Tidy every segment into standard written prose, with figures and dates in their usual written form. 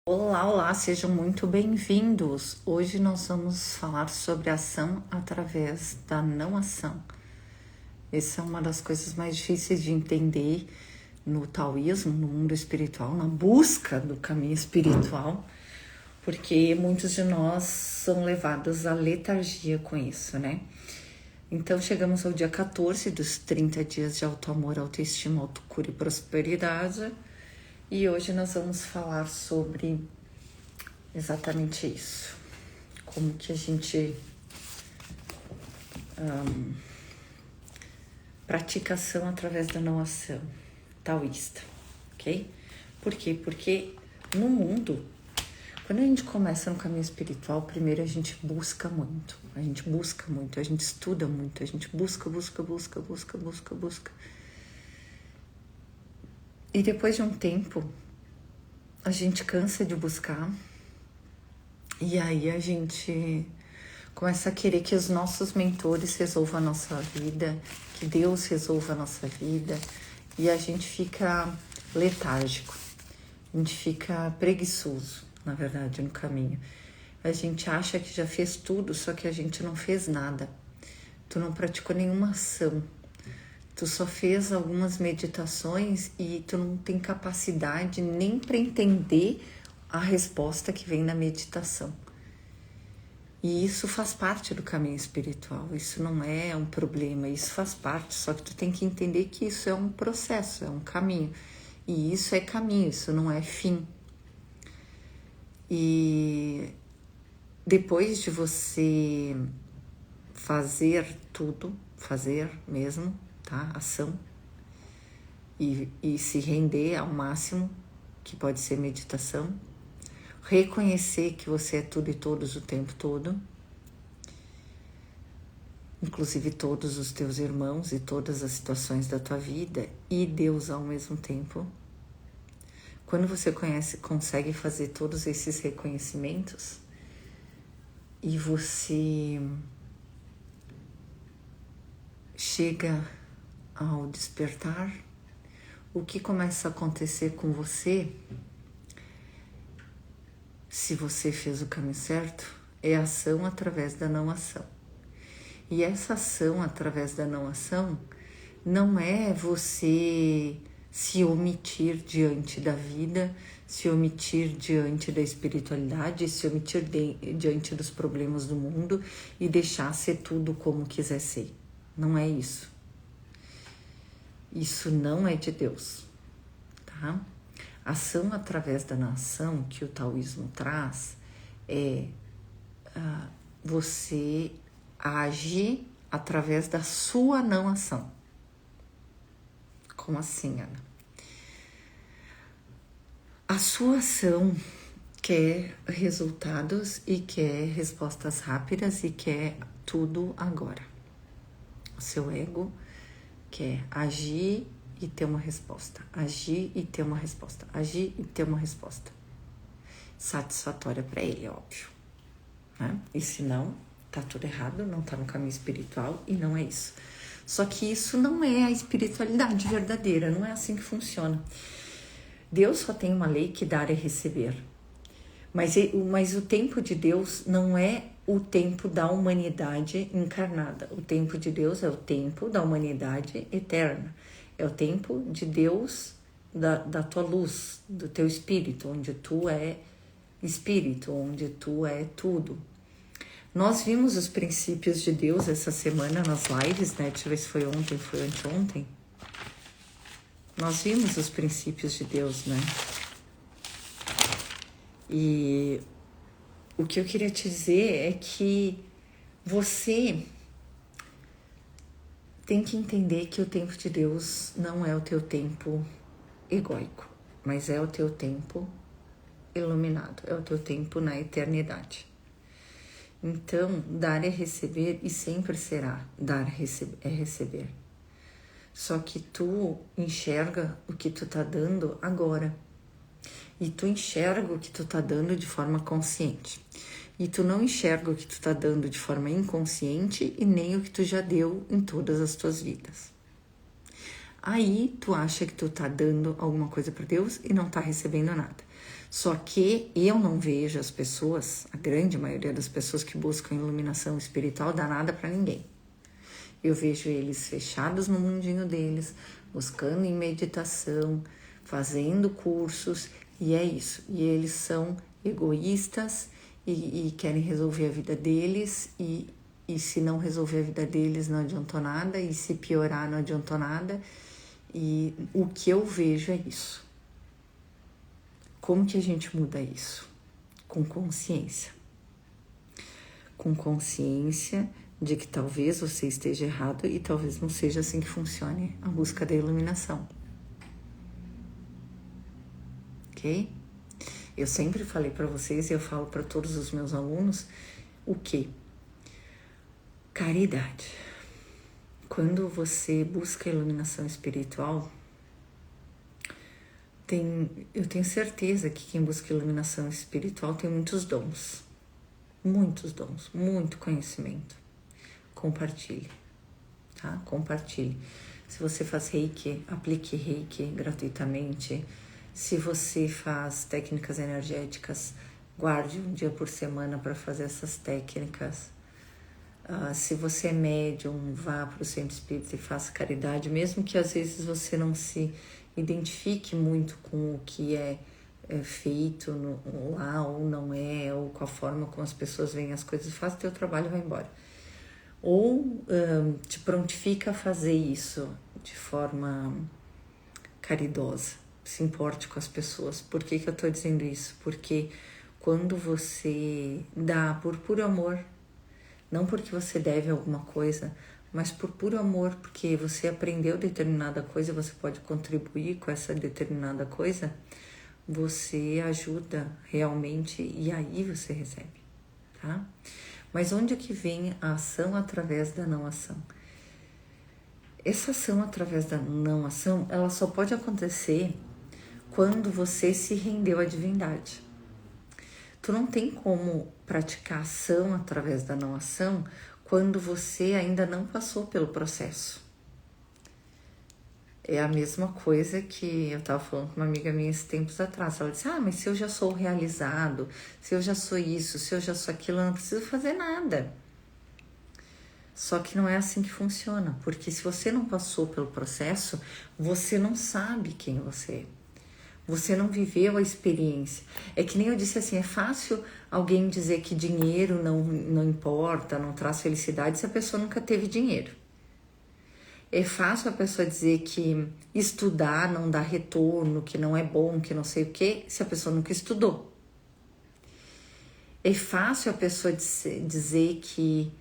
Olá, olá, sejam muito bem-vindos. Hoje nós vamos falar sobre ação através da não ação. Essa é uma das coisas mais difíceis de entender no taoísmo, no mundo espiritual, na busca do caminho espiritual, porque muitos de nós são levados à letargia com isso, né? Então chegamos ao dia 14 dos 30 dias de auto-amor, autoestima, autocura e prosperidade. E hoje nós vamos falar sobre exatamente isso. Como que a gente pratica ação através da não ação taoísta, ok? Por quê? Porque no mundo, quando a gente começa no caminho espiritual, primeiro a gente busca muito, a gente estuda muito, a gente busca. E depois de um tempo, a gente cansa de buscar e aí a gente começa a querer que os nossos mentores resolvam a nossa vida, que Deus resolva a nossa vida e a gente fica letárgico, a gente fica preguiçoso, na verdade, no caminho. A gente acha que já fez tudo, só que a gente não fez nada. Tu não praticou nenhuma ação. Tu só fez algumas meditações e tu não tem capacidade nem para entender a resposta que vem na meditação. E isso faz parte do caminho espiritual, isso não é um problema, isso faz parte, só que tu tem que entender que isso é um processo, é um caminho. E isso é caminho, isso não é fim. E depois de você fazer tudo, fazer mesmo, tá? Ação, e se render ao máximo, que pode ser meditação, reconhecer que você é tudo e todos o tempo todo, inclusive todos os teus irmãos e todas as situações da tua vida e Deus ao mesmo tempo. Quando você consegue fazer todos esses reconhecimentos e você chega ao despertar, o que começa a acontecer com você, se você fez o caminho certo, é ação através da não ação. E essa ação através da não ação não é você se omitir diante da vida, se omitir diante da espiritualidade, se omitir diante dos problemas do mundo e deixar ser tudo como quiser ser. Não é isso. Isso não é de Deus, tá? Ação através da não ação que o taoísmo traz é você agir através da sua não ação. Como assim, Ana? A sua ação quer resultados e quer respostas rápidas e quer tudo agora. O seu ego quer agir e ter uma resposta, agir e ter uma resposta, agir e ter uma resposta satisfatória para ele, é óbvio, né? E se não, tá tudo errado, não tá no caminho espiritual e não é isso. Só que isso não é a espiritualidade verdadeira, não é assim que funciona. Deus só tem uma lei que dar e receber, mas o tempo de Deus não é o tempo da humanidade encarnada. O tempo de Deus é o tempo da humanidade eterna. É o tempo de Deus, da tua luz, do teu espírito, onde tu é espírito, onde tu é tudo. Nós vimos os princípios de Deus essa semana nas lives, né? Deixa eu ver se foi ontem, foi anteontem. Nós vimos os princípios de Deus, né? E o que eu queria te dizer é que você tem que entender que o tempo de Deus não é o teu tempo egóico, mas é o teu tempo iluminado, é o teu tempo na eternidade. Então, dar é receber e sempre será dar é receber. Só que tu enxerga o que tu tá dando agora. E tu enxerga o que tu tá dando de forma consciente. E tu não enxerga o que tu tá dando de forma inconsciente e nem o que tu já deu em todas as tuas vidas. Aí tu acha que tu tá dando alguma coisa para Deus e não tá recebendo nada. Só que eu não vejo as pessoas, a grande maioria das pessoas que buscam iluminação espiritual, dar nada para ninguém. Eu vejo eles fechados no mundinho deles, buscando em meditação, fazendo cursos, e é isso. E eles são egoístas e querem resolver a vida deles, e se não resolver a vida deles não adiantou nada, e se piorar não adiantou nada. E o que eu vejo é isso. Como que a gente muda isso? Com consciência. Com consciência de que talvez você esteja errado e talvez não seja assim que funcione a busca da iluminação. Ok? Eu sempre falei para vocês e eu falo para todos os meus alunos o quê? Caridade. Quando você busca a iluminação espiritual, eu tenho certeza que quem busca iluminação espiritual tem muitos dons, muito conhecimento. Compartilhe, tá? Compartilhe. Se você faz reiki, aplique reiki gratuitamente. Se você faz técnicas energéticas, guarde um dia por semana para fazer essas técnicas. Se você é médium, vá para o centro espírita e faça caridade, mesmo que às vezes você não se identifique muito com o que é feito lá ou não é, ou com a forma como as pessoas veem as coisas, faça o teu trabalho e vai embora. Ou te prontifica a fazer isso de forma caridosa, se importe com as pessoas. Por que eu estou dizendo isso? Porque quando você dá por puro amor, não porque você deve alguma coisa, mas por puro amor, porque você aprendeu determinada coisa, você pode contribuir com essa determinada coisa, você ajuda realmente e aí você recebe, tá? Mas onde é que vem a ação através da não ação? Essa ação através da não ação, ela só pode acontecer quando você se rendeu à divindade. Tu não tem como praticar ação através da não ação quando você ainda não passou pelo processo. É a mesma coisa que eu estava falando com uma amiga minha esses tempos atrás. Ela disse, mas se eu já sou realizado, se eu já sou isso, se eu já sou aquilo, eu não preciso fazer nada. Só que não é assim que funciona, porque se você não passou pelo processo, você não sabe quem você é. Você não viveu a experiência. É que nem eu disse assim, é fácil alguém dizer que dinheiro não importa, não traz felicidade se a pessoa nunca teve dinheiro. É fácil a pessoa dizer que estudar não dá retorno, que não é bom, que não sei o quê, se a pessoa nunca estudou. É fácil a pessoa dizer que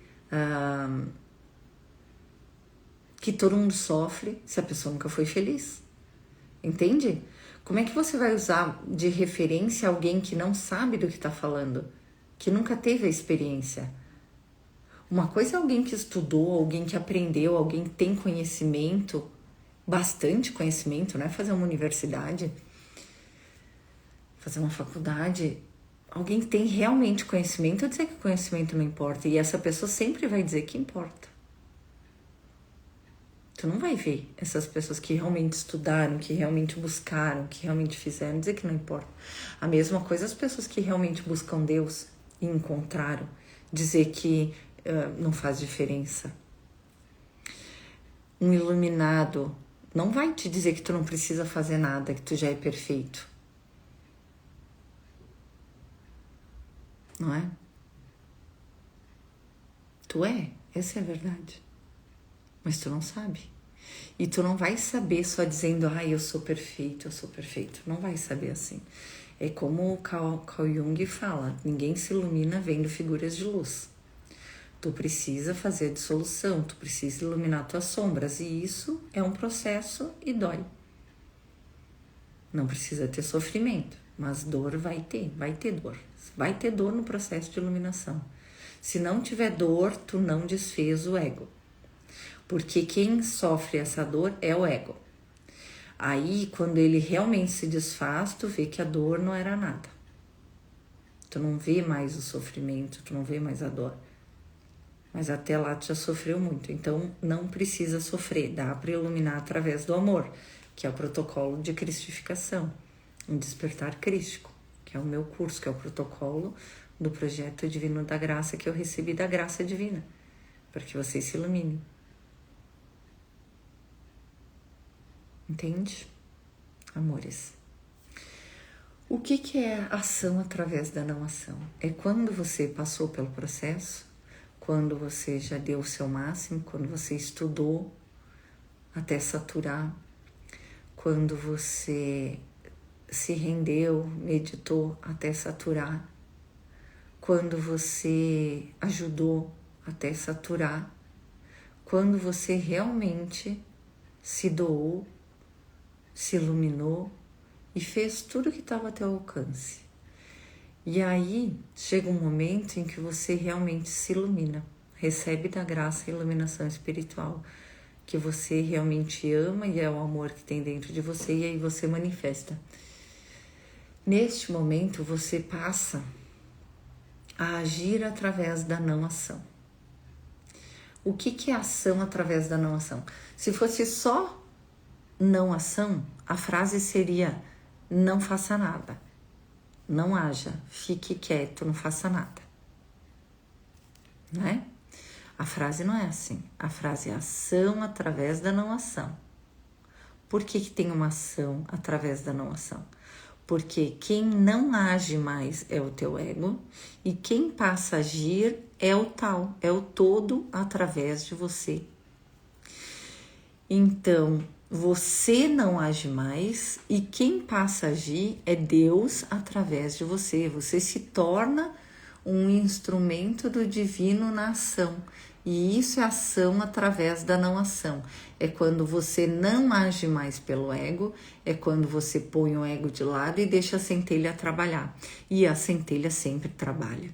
todo mundo sofre se a pessoa nunca foi feliz. Entende? Como é que você vai usar de referência alguém que não sabe do que está falando, que nunca teve a experiência? Uma coisa é alguém que estudou, alguém que aprendeu, alguém que tem conhecimento, bastante conhecimento, né? Fazer uma universidade, fazer uma faculdade. Alguém que tem realmente conhecimento, eu dizer que o conhecimento não importa. E essa pessoa sempre vai dizer que importa. Tu não vai ver essas pessoas que realmente estudaram, que realmente buscaram, que realmente fizeram, dizer que não importa. A mesma coisa as pessoas que realmente buscam Deus e encontraram, dizer que não faz diferença. Um iluminado não vai te dizer que tu não precisa fazer nada, que tu já é perfeito. Não é? Tu é, essa é a verdade. Mas tu não sabe. E tu não vai saber só dizendo, eu sou perfeito, eu sou perfeito. Não vai saber assim. É como o Carl Jung fala, ninguém se ilumina vendo figuras de luz. Tu precisa fazer a dissolução, tu precisa iluminar tuas sombras. E isso é um processo e dói. Não precisa ter sofrimento, mas dor vai ter dor. Vai ter dor no processo de iluminação. Se não tiver dor, tu não desfez o ego. Porque quem sofre essa dor é o ego. Aí, quando ele realmente se desfaz, tu vê que a dor não era nada. Tu não vê mais o sofrimento, tu não vê mais a dor. Mas até lá tu já sofreu muito. Então, não precisa sofrer. Dá para iluminar através do amor, que é o protocolo de cristificação. Um despertar crístico, que que é o meu curso, que é o protocolo do projeto divino da graça que eu recebi da graça divina, para que vocês se iluminem. Entende, amores? O que é ação através da não ação? É quando você passou pelo processo, quando você já deu o seu máximo, quando você estudou até saturar, quando você se rendeu, meditou até saturar, quando você ajudou até saturar, quando você realmente se doou, se iluminou e fez tudo que estava a teu alcance. E aí chega um momento em que você realmente se ilumina, recebe da graça a iluminação espiritual, que você realmente ama e é o amor que tem dentro de você, e aí você manifesta. Neste momento você passa a agir através da não ação. O que é ação através da não ação? Se fosse só não ação, a frase seria: não faça nada, não haja, fique quieto, não faça nada, né? A frase não é assim. A frase é ação através da não ação. Por que tem uma ação através da não ação? Porque quem não age mais é o teu ego e quem passa a agir é o tal, é o todo através de você. Então, você não age mais e quem passa a agir é Deus através de você. Você se torna um instrumento do divino na ação. E isso é ação através da não ação. É quando você não age mais pelo ego, é quando você põe o ego de lado e deixa a centelha trabalhar. E a centelha sempre trabalha.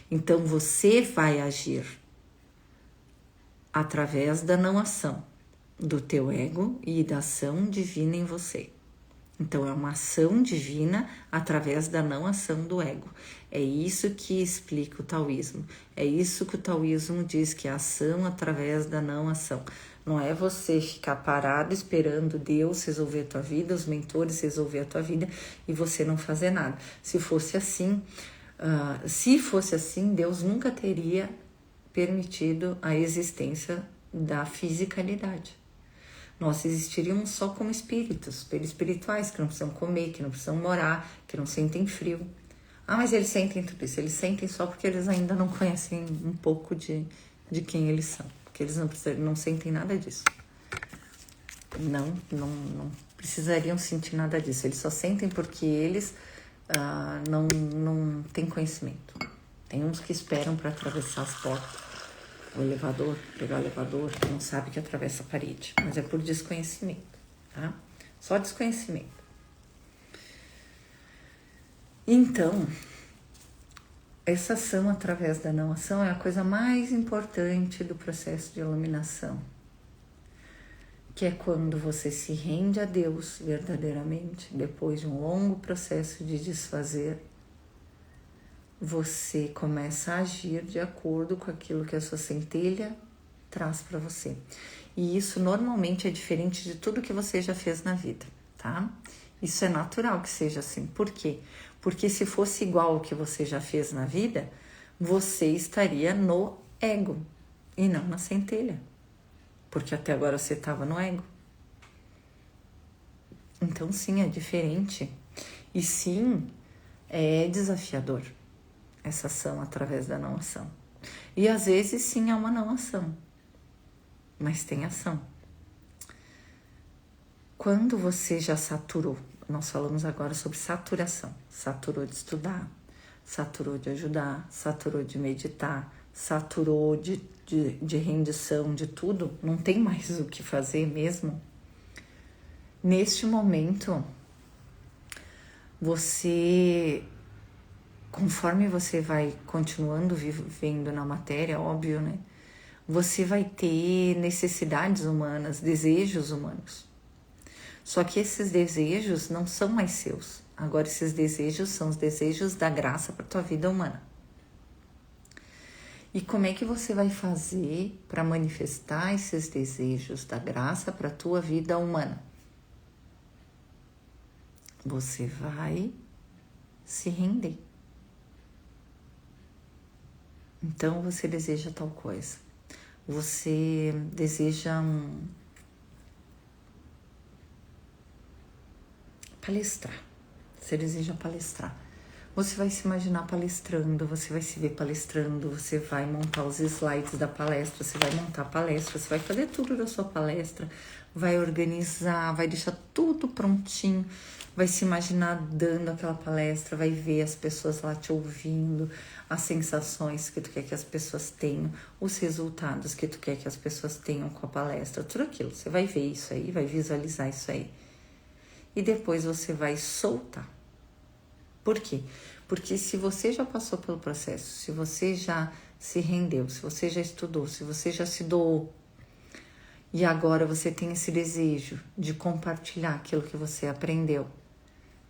Então você vai agir através da não ação do teu ego e da ação divina em você. Então é uma ação divina através da não ação do ego. É isso que explica o taoísmo. É isso que o taoísmo diz, que é a ação através da não ação. Não é você ficar parado esperando Deus resolver a tua vida, os mentores resolver a tua vida e você não fazer nada. Se fosse assim, Deus nunca teria permitido a existência da fisicalidade. Nós existiríamos só como espíritos, espirituais, que não precisam comer, que não precisam morar, que não sentem frio. Mas eles sentem tudo isso. Eles sentem só porque eles ainda não conhecem um pouco de quem eles são. Porque eles não sentem nada disso. Não precisariam sentir nada disso. Eles só sentem porque eles não têm conhecimento. Tem uns que esperam para atravessar as portas. O elevador, pegar o elevador, não sabe que atravessa a parede, mas é por desconhecimento, tá? Só desconhecimento. Então, essa ação através da não ação é a coisa mais importante do processo de iluminação, que é quando você se rende a Deus verdadeiramente, depois de um longo processo de desfazer, você começa a agir de acordo com aquilo que a sua centelha traz para você. E isso normalmente é diferente de tudo que você já fez na vida, tá? Isso é natural que seja assim. Por quê? Porque se fosse igual ao que você já fez na vida, você estaria no ego e não na centelha. Porque até agora você estava no ego. Então sim, é diferente. E sim, é desafiador essa ação através da não ação. E às vezes sim é uma não ação, mas tem ação. Quando você já saturou, nós falamos agora sobre saturação. Saturou de estudar, saturou de ajudar, saturou de meditar, saturou de rendição, de tudo, não tem mais o que fazer mesmo. Neste momento, você, conforme você vai continuando vivendo na matéria, óbvio, né? Você vai ter necessidades humanas, desejos humanos. Só que esses desejos não são mais seus. Agora esses desejos são os desejos da graça para a tua vida humana. E como é que você vai fazer para manifestar esses desejos da graça para a tua vida humana? Você vai se render. Então você deseja tal coisa. Você deseja palestrar. Você deseja palestrar. Você vai se imaginar palestrando, você vai se ver palestrando, você vai montar os slides da palestra, você vai montar a palestra, você vai fazer tudo da sua palestra, vai organizar, vai deixar tudo prontinho, vai se imaginar dando aquela palestra, vai ver as pessoas lá te ouvindo, as sensações que tu quer que as pessoas tenham, os resultados que tu quer que as pessoas tenham com a palestra, tudo aquilo. Você vai ver isso aí, vai visualizar isso aí. E depois você vai soltar. Por quê? Porque se você já passou pelo processo, se você já se rendeu, se você já estudou, se você já se doou, e agora você tem esse desejo de compartilhar aquilo que você aprendeu,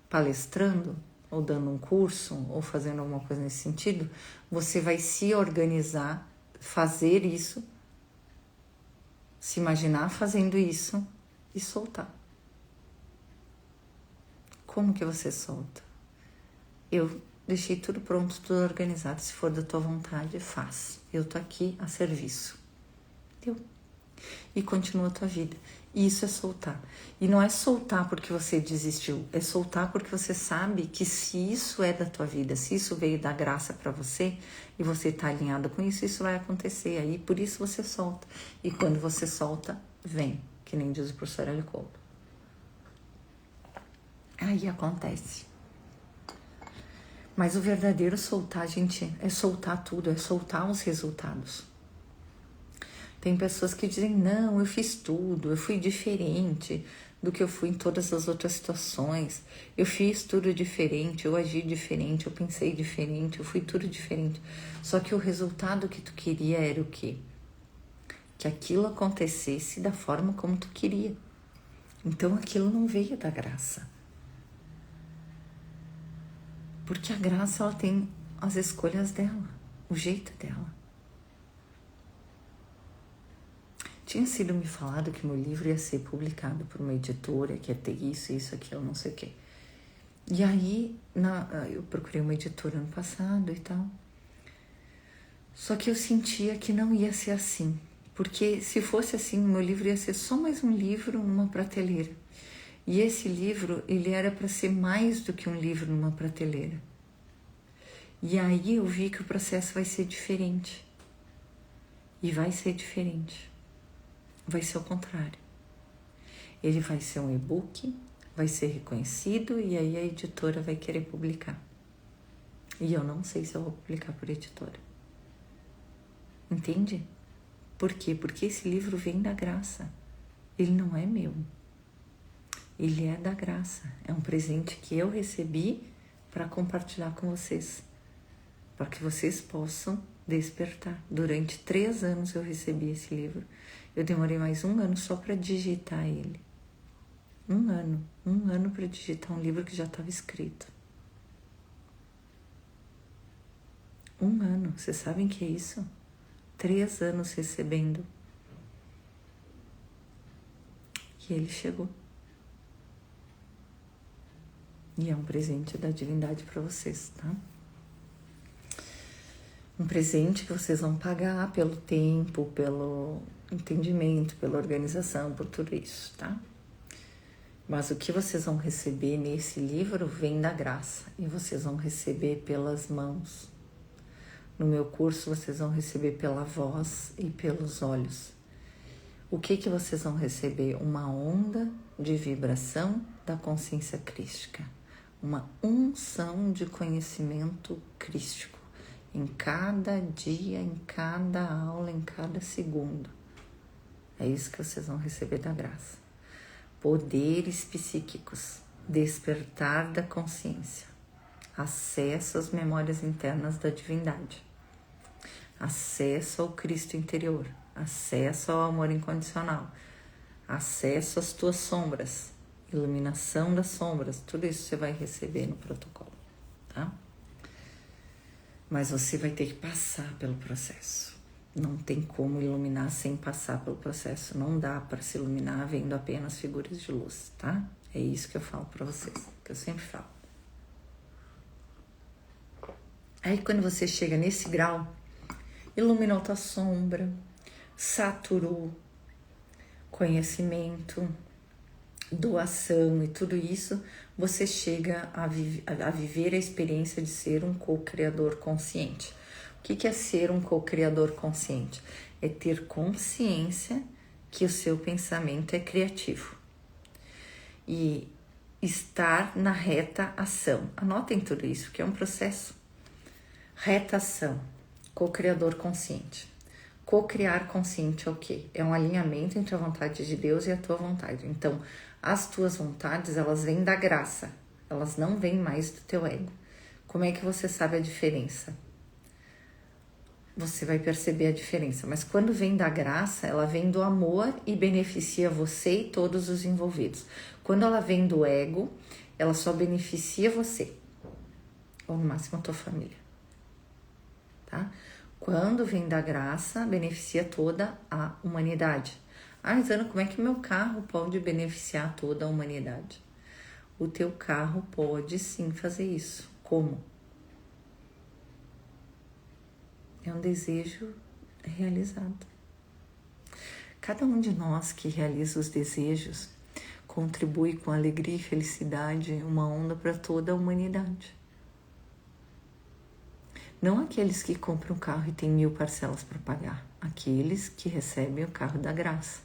palestrando, ou dando um curso, ou fazendo alguma coisa nesse sentido, você vai se organizar, fazer isso, se imaginar fazendo isso e soltar. Como que você solta? Eu deixei tudo pronto, tudo organizado. Se for da tua vontade, faz. Eu tô aqui a serviço. Deu. E continua a tua vida. E isso é soltar. E não é soltar porque você desistiu. É soltar porque você sabe que se isso é da tua vida, se isso veio da graça para você e você tá alinhado com isso, isso vai acontecer. Aí por isso você solta. E quando você solta, vem. Que nem diz o professor Hélio Couto. Aí acontece. Mas o verdadeiro soltar, gente, é soltar tudo, é soltar os resultados. Tem pessoas que dizem, não, eu fiz tudo, eu fui diferente do que eu fui em todas as outras situações. Eu fiz tudo diferente, eu agi diferente, eu pensei diferente, eu fui tudo diferente. Só que o resultado que tu queria era o quê? Que aquilo acontecesse da forma como tu queria. Então aquilo não veio da graça. Porque a graça, ela tem as escolhas dela, o jeito dela. Tinha sido me falado que meu livro ia ser publicado por uma editora, que ia ter isso, aquilo, não sei o quê. E aí, eu procurei uma editora ano passado e tal. Só que eu sentia que não ia ser assim. Porque se fosse assim, meu livro ia ser só mais um livro numa prateleira. E esse livro, ele era para ser mais do que um livro numa prateleira. E aí eu vi que o processo vai ser diferente. E vai ser diferente. Vai ser o contrário. Ele vai ser um e-book, vai ser reconhecido e aí a editora vai querer publicar. E eu não sei se eu vou publicar por editora. Entende? Por quê? Porque esse livro vem da graça. Ele não é meu. Ele é da graça. É um presente que eu recebi para compartilhar com vocês. Para que vocês possam despertar. Durante 3 anos eu recebi esse livro. Eu demorei mais 1 ano só para digitar ele. 1 ano para digitar um livro que já estava escrito. 1 ano, vocês sabem o que é isso? 3 anos recebendo. E ele chegou. E é um presente da divindade para vocês, tá? Um presente que vocês vão pagar pelo tempo, pelo entendimento, pela organização, por tudo isso, tá? Mas o que vocês vão receber nesse livro vem da graça e vocês vão receber pelas mãos. No meu curso vocês vão receber pela voz e pelos olhos. O que vocês vão receber? Uma onda de vibração da consciência crística. Uma unção de conhecimento crístico. Em cada dia, em cada aula, em cada segundo. É isso que vocês vão receber da graça. Poderes psíquicos, despertar da consciência, acesso às memórias internas da divindade, acesso ao Cristo interior, acesso ao amor incondicional, acesso às tuas sombras, iluminação das sombras, tudo isso você vai receber no protocolo, tá? Mas você vai ter que passar pelo processo. Não tem como iluminar sem passar pelo processo. Não dá para se iluminar vendo apenas figuras de luz, tá? É isso que eu falo para vocês, que eu sempre falo. Aí quando você chega nesse grau, iluminou tua sombra, saturou conhecimento, doação e tudo isso, você chega a viver a experiência de ser um co-criador consciente. O que é ser um co-criador consciente? É ter consciência que o seu pensamento é criativo e estar na reta ação. Anotem tudo isso, que é um processo. Reta ação, co-criador consciente. Co-criar consciente é o quê? É um alinhamento entre a vontade de Deus e a tua vontade. Então, as tuas vontades, elas vêm da graça, elas não vêm mais do teu ego. Como é que você sabe a diferença? Você vai perceber a diferença, mas quando vem da graça, ela vem do amor e beneficia você e todos os envolvidos. Quando ela vem do ego, ela só beneficia você, ou no máximo a tua família, tá? Quando vem da graça, beneficia toda a humanidade. Ah, Ana, como é que meu carro pode beneficiar toda a humanidade? O teu carro pode sim fazer isso. Como? É um desejo realizado. Cada um de nós que realiza os desejos contribui com alegria e felicidade, uma onda para toda a humanidade. Não aqueles que compram um carro e têm 1000 parcelas para pagar, aqueles que recebem o carro da graça.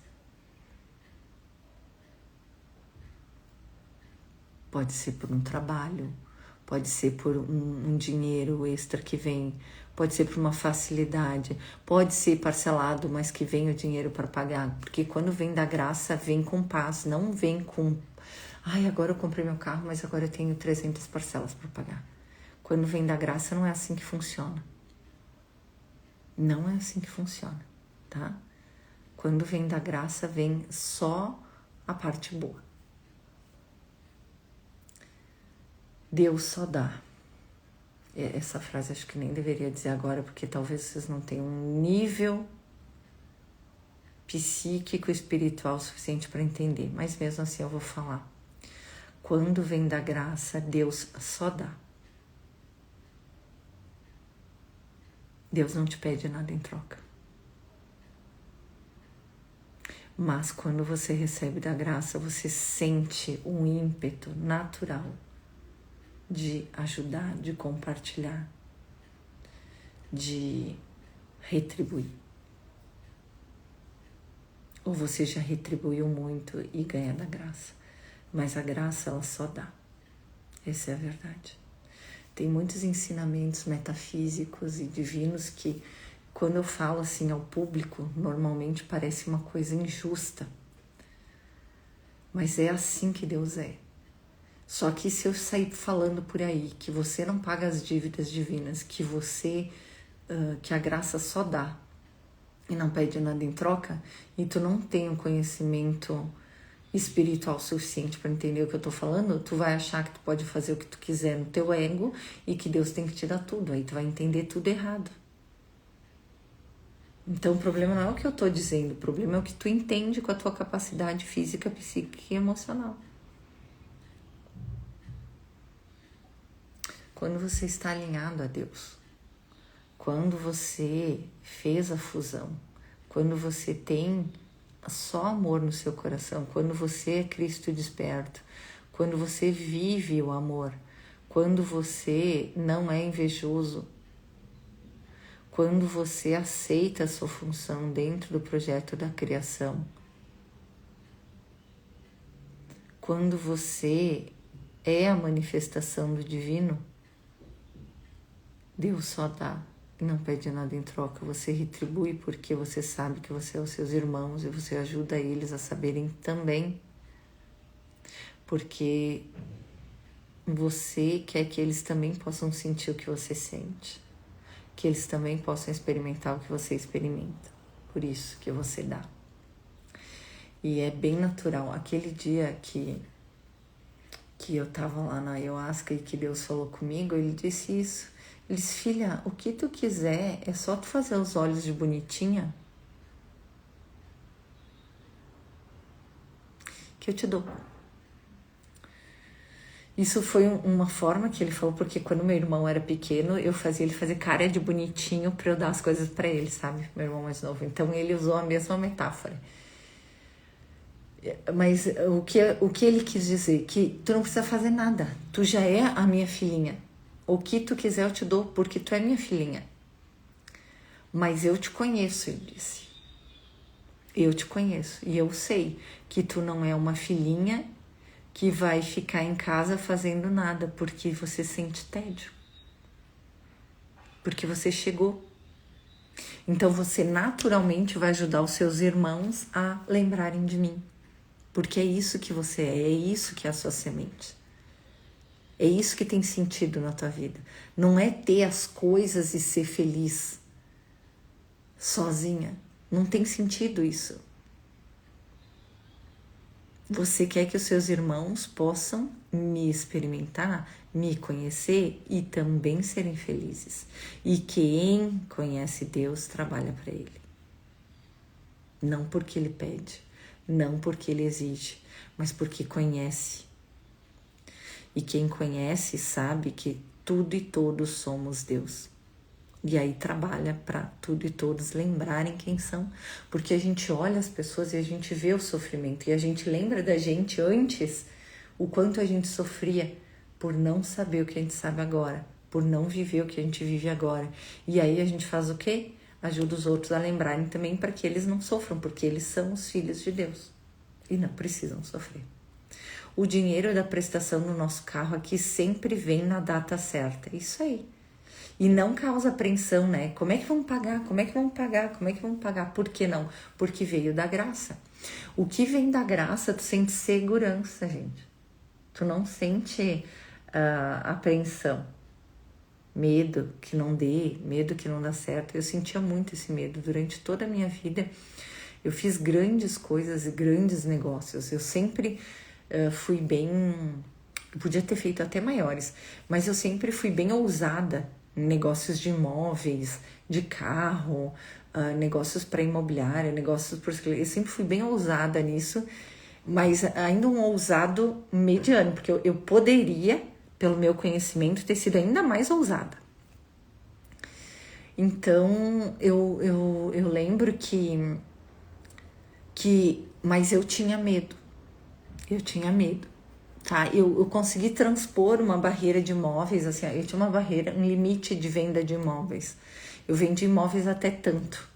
Pode ser por um trabalho, pode ser por um dinheiro extra que vem, pode ser por uma facilidade, pode ser parcelado, mas que vem o dinheiro para pagar. Porque quando vem da graça, vem com paz, não vem com... Ai, agora eu comprei meu carro, mas agora eu tenho 300 parcelas para pagar. Quando vem da graça, não é assim que funciona. Não é assim que funciona, tá? Quando vem da graça, vem só a parte boa. Deus só dá. Essa frase acho que nem deveria dizer agora, porque talvez vocês não tenham um nível psíquico, espiritual suficiente para entender, mas mesmo assim eu vou falar. Quando vem da graça, Deus só dá. Deus não te pede nada em troca. Mas quando você recebe da graça, você sente um ímpeto natural de ajudar, de compartilhar, de retribuir. Ou você já retribuiu muito e ganha da graça. Mas a graça, ela só dá. Essa é a verdade. Tem muitos ensinamentos metafísicos e divinos que, quando eu falo assim ao público, normalmente parece uma coisa injusta. Mas é assim que Deus é. Só que se eu sair falando por aí que você não paga as dívidas divinas, que que a graça só dá e não pede nada em troca, e tu não tem um conhecimento espiritual suficiente para entender o que eu tô falando, tu vai achar que tu pode fazer o que tu quiser no teu ego e que Deus tem que te dar tudo, aí tu vai entender tudo errado. Então o problema não é o que eu tô dizendo, o problema é o que tu entende com a tua capacidade física, psíquica e emocional. Quando você está alinhado a Deus, quando você fez a fusão, quando você tem só amor no seu coração, quando você é Cristo desperto, quando você vive o amor, quando você não é invejoso, quando você aceita a sua função dentro do projeto da criação, quando você é a manifestação do divino, Deus só dá e não pede nada em troca. Você retribui porque você sabe que você é os seus irmãos e você ajuda eles a saberem também. Porque você quer que eles também possam sentir o que você sente. Que eles também possam experimentar o que você experimenta. Por isso que você dá. E é bem natural. Aquele dia que eu tava lá na ayahuasca e que Deus falou comigo, ele disse isso. Ele disse, filha, o que tu quiser é só tu fazer os olhos de bonitinha que eu te dou. Isso foi uma forma que ele falou, porque quando meu irmão era pequeno, eu fazia ele fazer cara de bonitinho pra eu dar as coisas pra ele, sabe? Meu irmão mais novo. Então ele usou a mesma metáfora. Mas o que ele quis dizer? Que tu não precisa fazer nada. Tu já é a minha filhinha. O que tu quiser eu te dou, porque tu é minha filhinha. Mas eu te conheço, ele disse. Eu te conheço. E eu sei que tu não é uma filhinha que vai ficar em casa fazendo nada, porque você sente tédio. Porque você chegou. Então você naturalmente vai ajudar os seus irmãos a lembrarem de mim. Porque é isso que você é isso que é a sua semente. É isso que tem sentido na tua vida. Não é ter as coisas e ser feliz sozinha. Não tem sentido isso. Você quer que os seus irmãos possam me experimentar, me conhecer e também serem felizes. E quem conhece Deus trabalha para Ele. Não porque Ele pede, não porque Ele exige, mas porque conhece. E quem conhece sabe que tudo e todos somos Deus. E aí trabalha para tudo e todos lembrarem quem são. Porque a gente olha as pessoas e a gente vê o sofrimento. E a gente lembra da gente antes o quanto a gente sofria por não saber o que a gente sabe agora. Por não viver o que a gente vive agora. E aí a gente faz o quê? Ajuda os outros a lembrarem também para que eles não sofram. Porque eles são os filhos de Deus. E não precisam sofrer. O dinheiro da prestação no nosso carro aqui sempre vem na data certa. Isso aí. E não causa apreensão, né? Como é que vão pagar? Como é que vão pagar? Como é que vão pagar? Por que não? Porque veio da graça. O que vem da graça, tu sente segurança, gente. Tu não sente apreensão. Medo que não dê, medo que não dá certo. Eu sentia muito esse medo durante toda a minha vida. Eu fiz grandes coisas e grandes negócios. Eu sempre fui bem... Eu podia ter feito até maiores, mas eu sempre fui bem ousada. Negócios de imóveis, de carro, negócios para imobiliária, negócios por... Eu sempre fui bem ousada nisso, mas ainda um ousado mediano, porque eu poderia, pelo meu conhecimento, ter sido ainda mais ousada. Então, eu lembro mas eu tinha medo. Eu tinha medo. Tá, eu consegui transpor uma barreira de imóveis, assim, eu tinha uma barreira, um limite de venda de imóveis. Eu vendi imóveis até tanto,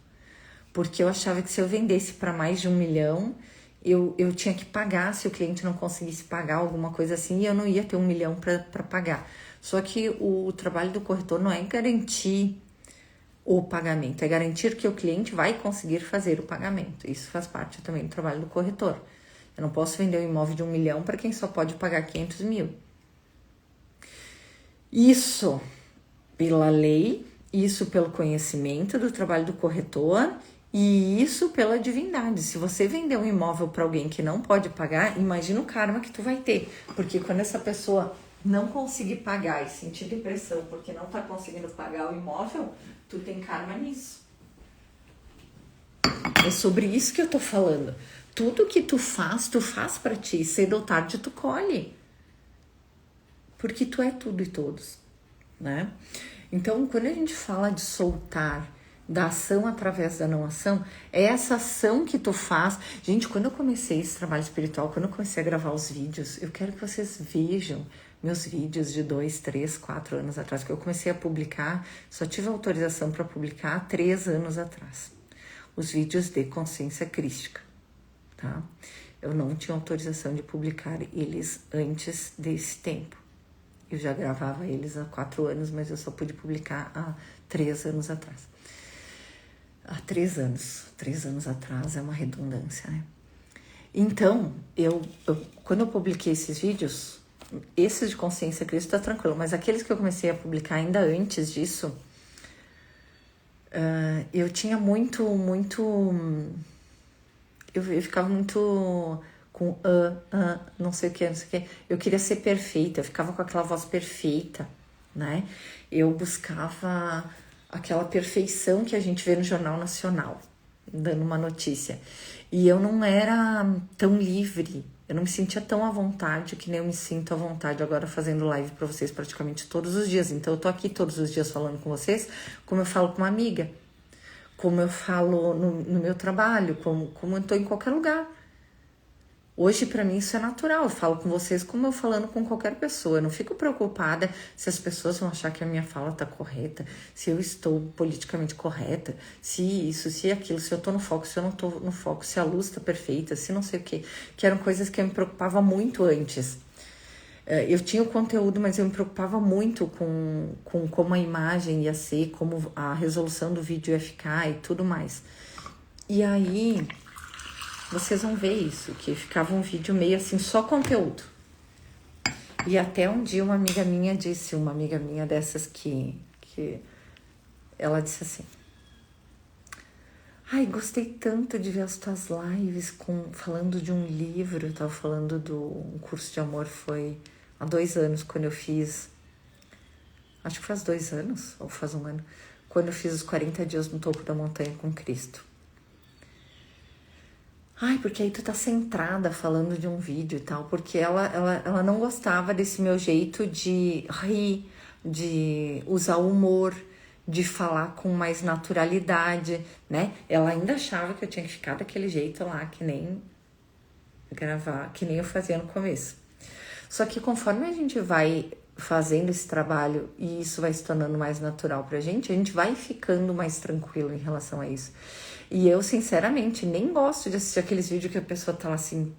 porque eu achava que se eu vendesse para mais de 1 milhão, eu tinha que pagar se o cliente não conseguisse pagar alguma coisa assim, e eu não ia ter 1 milhão para pagar. Só que o trabalho do corretor não é garantir o pagamento, é garantir que o cliente vai conseguir fazer o pagamento. Isso faz parte também do trabalho do corretor. Eu não posso vender um imóvel de 1 milhão para quem só pode pagar 500 mil. Isso pela lei, isso pelo conhecimento do trabalho do corretor e isso pela divindade. Se você vender um imóvel para alguém que não pode pagar, imagina o karma que tu vai ter. Porque quando essa pessoa não conseguir pagar e sentir depressão porque não está conseguindo pagar o imóvel, tu tem karma nisso. É sobre isso que eu tô falando. Tudo que tu faz para ti. Cedo ou tarde tu colhe. Porque tu é tudo e todos, né? Então, quando a gente fala de soltar, da ação através da não ação, é essa ação que tu faz. Gente, quando eu comecei esse trabalho espiritual, quando eu comecei a gravar os vídeos, eu quero que vocês vejam meus vídeos de 2, 3, 4 anos atrás, que eu comecei a publicar, só tive autorização para publicar há 3 anos atrás. Os vídeos de consciência crística. Tá? Eu não tinha autorização de publicar eles antes desse tempo. Eu já gravava eles há 4 anos, mas eu só pude publicar há 3 anos atrás. Há 3 anos. 3 anos atrás é uma redundância, né? Então, quando eu publiquei esses vídeos, esses de consciência crística tá tranquilo, mas aqueles que eu comecei a publicar ainda antes disso, eu tinha eu ficava muito com não sei o que, não sei o que. Eu queria ser perfeita, eu ficava com aquela voz perfeita, né? Eu buscava aquela perfeição que a gente vê no Jornal Nacional, dando uma notícia. E eu não era tão livre Eu não me sentia tão à vontade que nem eu me sinto à vontade agora fazendo live pra vocês praticamente todos os dias. Então eu tô aqui todos os dias falando com vocês, como eu falo com uma amiga, como eu falo no meu trabalho, como eu tô em qualquer lugar. Hoje, pra mim, isso é natural. Eu falo com vocês como eu falando com qualquer pessoa. Eu não fico preocupada se as pessoas vão achar que a minha fala tá correta, se eu estou politicamente correta, se isso, se aquilo, se eu tô no foco, se eu não tô no foco, se a luz tá perfeita, se não sei o quê. Que eram coisas que eu me preocupava muito antes. Eu tinha o conteúdo, mas eu me preocupava muito com como a imagem ia ser, como a resolução do vídeo ia ficar e tudo mais. E aí, vocês vão ver isso, que ficava um vídeo meio assim, só conteúdo. E até um dia uma amiga minha dessas que ela disse assim: ai, gostei tanto de ver as tuas lives falando de um livro. Eu tava falando um curso de amor, foi há 2 anos, quando eu fiz, acho que faz 2 anos, ou faz 1 ano, quando eu fiz os 40 dias no topo da montanha com Cristo. Ai, porque aí tu tá centrada falando de um vídeo e tal, porque ela não gostava desse meu jeito de rir, de usar o humor, de falar com mais naturalidade, né? Ela ainda achava que eu tinha que ficar daquele jeito lá, que nem gravar, que nem eu fazia no começo. Só que conforme a gente vai fazendo esse trabalho e isso vai se tornando mais natural pra gente, a gente vai ficando mais tranquilo em relação a isso. E eu, sinceramente, nem gosto de assistir aqueles vídeos que a pessoa tá lá assim,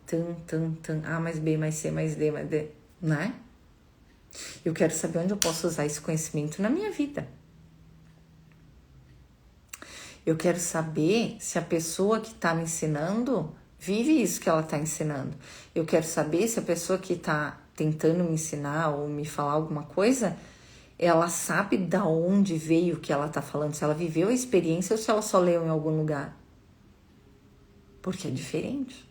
A mais B mais C mais D mais D, né? Eu quero saber onde eu posso usar esse conhecimento na minha vida. Eu quero saber se a pessoa que tá me ensinando vive isso que ela tá ensinando. Eu quero saber se a pessoa que tá tentando me ensinar ou me falar alguma coisa, ela sabe da onde veio o que ela tá falando, se ela viveu a experiência ou se ela só leu em algum lugar. Porque é diferente.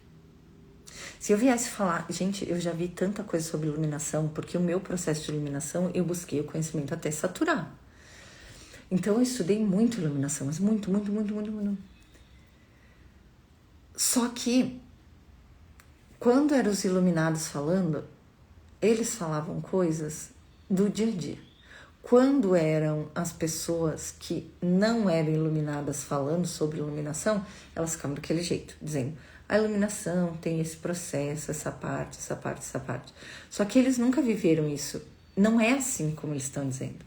Se eu viesse falar, gente, eu já vi tanta coisa sobre iluminação, porque o meu processo de iluminação, eu busquei o conhecimento até saturar. Então eu estudei muito iluminação, mas muito. Só que, quando eram os iluminados falando, eles falavam coisas do dia a dia. Quando eram as pessoas que não eram iluminadas falando sobre iluminação, elas ficavam daquele jeito, dizendo: a iluminação tem esse processo, essa parte. Só que eles nunca viveram isso. Não é assim como eles estão dizendo.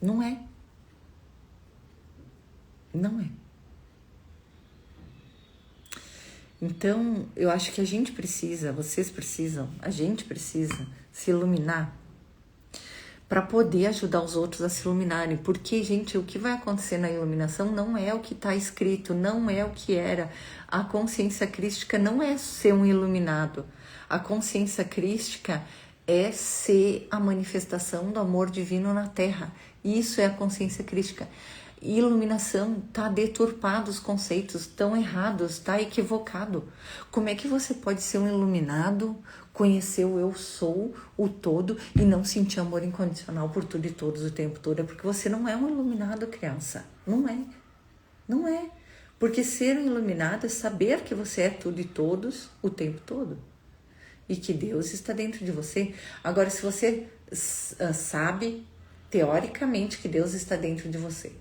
Não é. Não é. Então, eu acho que a gente precisa, vocês precisam, a gente precisa se iluminar para poder ajudar os outros a se iluminarem. Porque, gente, o que vai acontecer na iluminação não é o que está escrito, não é o que era. A consciência crística não é ser um iluminado. A consciência crística é ser a manifestação do amor divino na Terra. Isso é a consciência crística. Iluminação está deturpado, os conceitos estão errados, está equivocado. Como é que você pode ser um iluminado, conhecer o eu sou, o todo, e não sentir amor incondicional por tudo e todos o tempo todo? É porque você não é um iluminado, criança. Não é. Não é. Porque ser um iluminado é saber que você é tudo e todos o tempo todo. E que Deus está dentro de você. Agora, se você sabe, teoricamente, que Deus está dentro de você,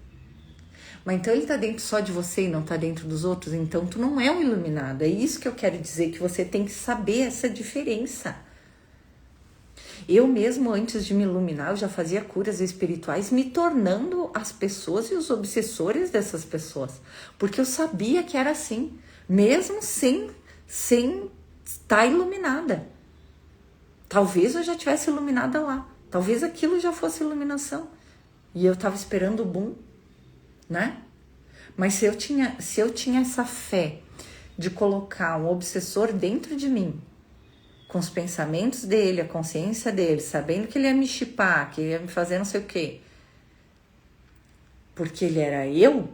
mas então ele está dentro só de você e não está dentro dos outros, então tu não é um iluminado. É isso que eu quero dizer, que você tem que saber essa diferença. Eu mesmo, antes de me iluminar, eu já fazia curas espirituais, me tornando as pessoas e os obsessores dessas pessoas. Porque eu sabia que era assim, mesmo sem estar iluminada. Talvez eu já tivesse iluminada lá. Talvez aquilo já fosse iluminação. E eu estava esperando o boom, né? Mas se eu tinha essa fé de colocar um obsessor dentro de mim, com os pensamentos dele, a consciência dele, sabendo que ele ia me chipar, que ele ia me fazer não sei o quê, porque ele era eu,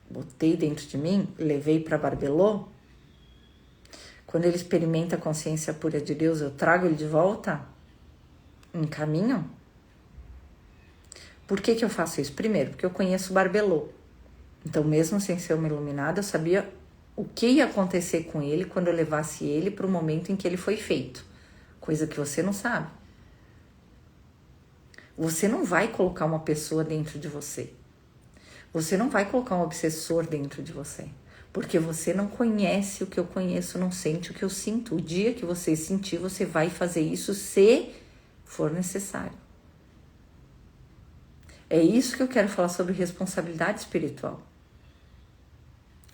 botei dentro de mim, levei para Barbelô. Quando ele experimenta a consciência pura de Deus, eu trago ele de volta em caminho. Por que eu faço isso? Primeiro, porque eu conheço Barbelô. Então, mesmo sem ser uma iluminada, eu sabia o que ia acontecer com ele quando eu levasse ele para o momento em que ele foi feito. Coisa que você não sabe. Você não vai colocar uma pessoa dentro de você. Você não vai colocar um obsessor dentro de você. Porque você não conhece o que eu conheço, não sente o que eu sinto. O dia que você sentir, você vai fazer isso se for necessário. É isso que eu quero falar sobre responsabilidade espiritual.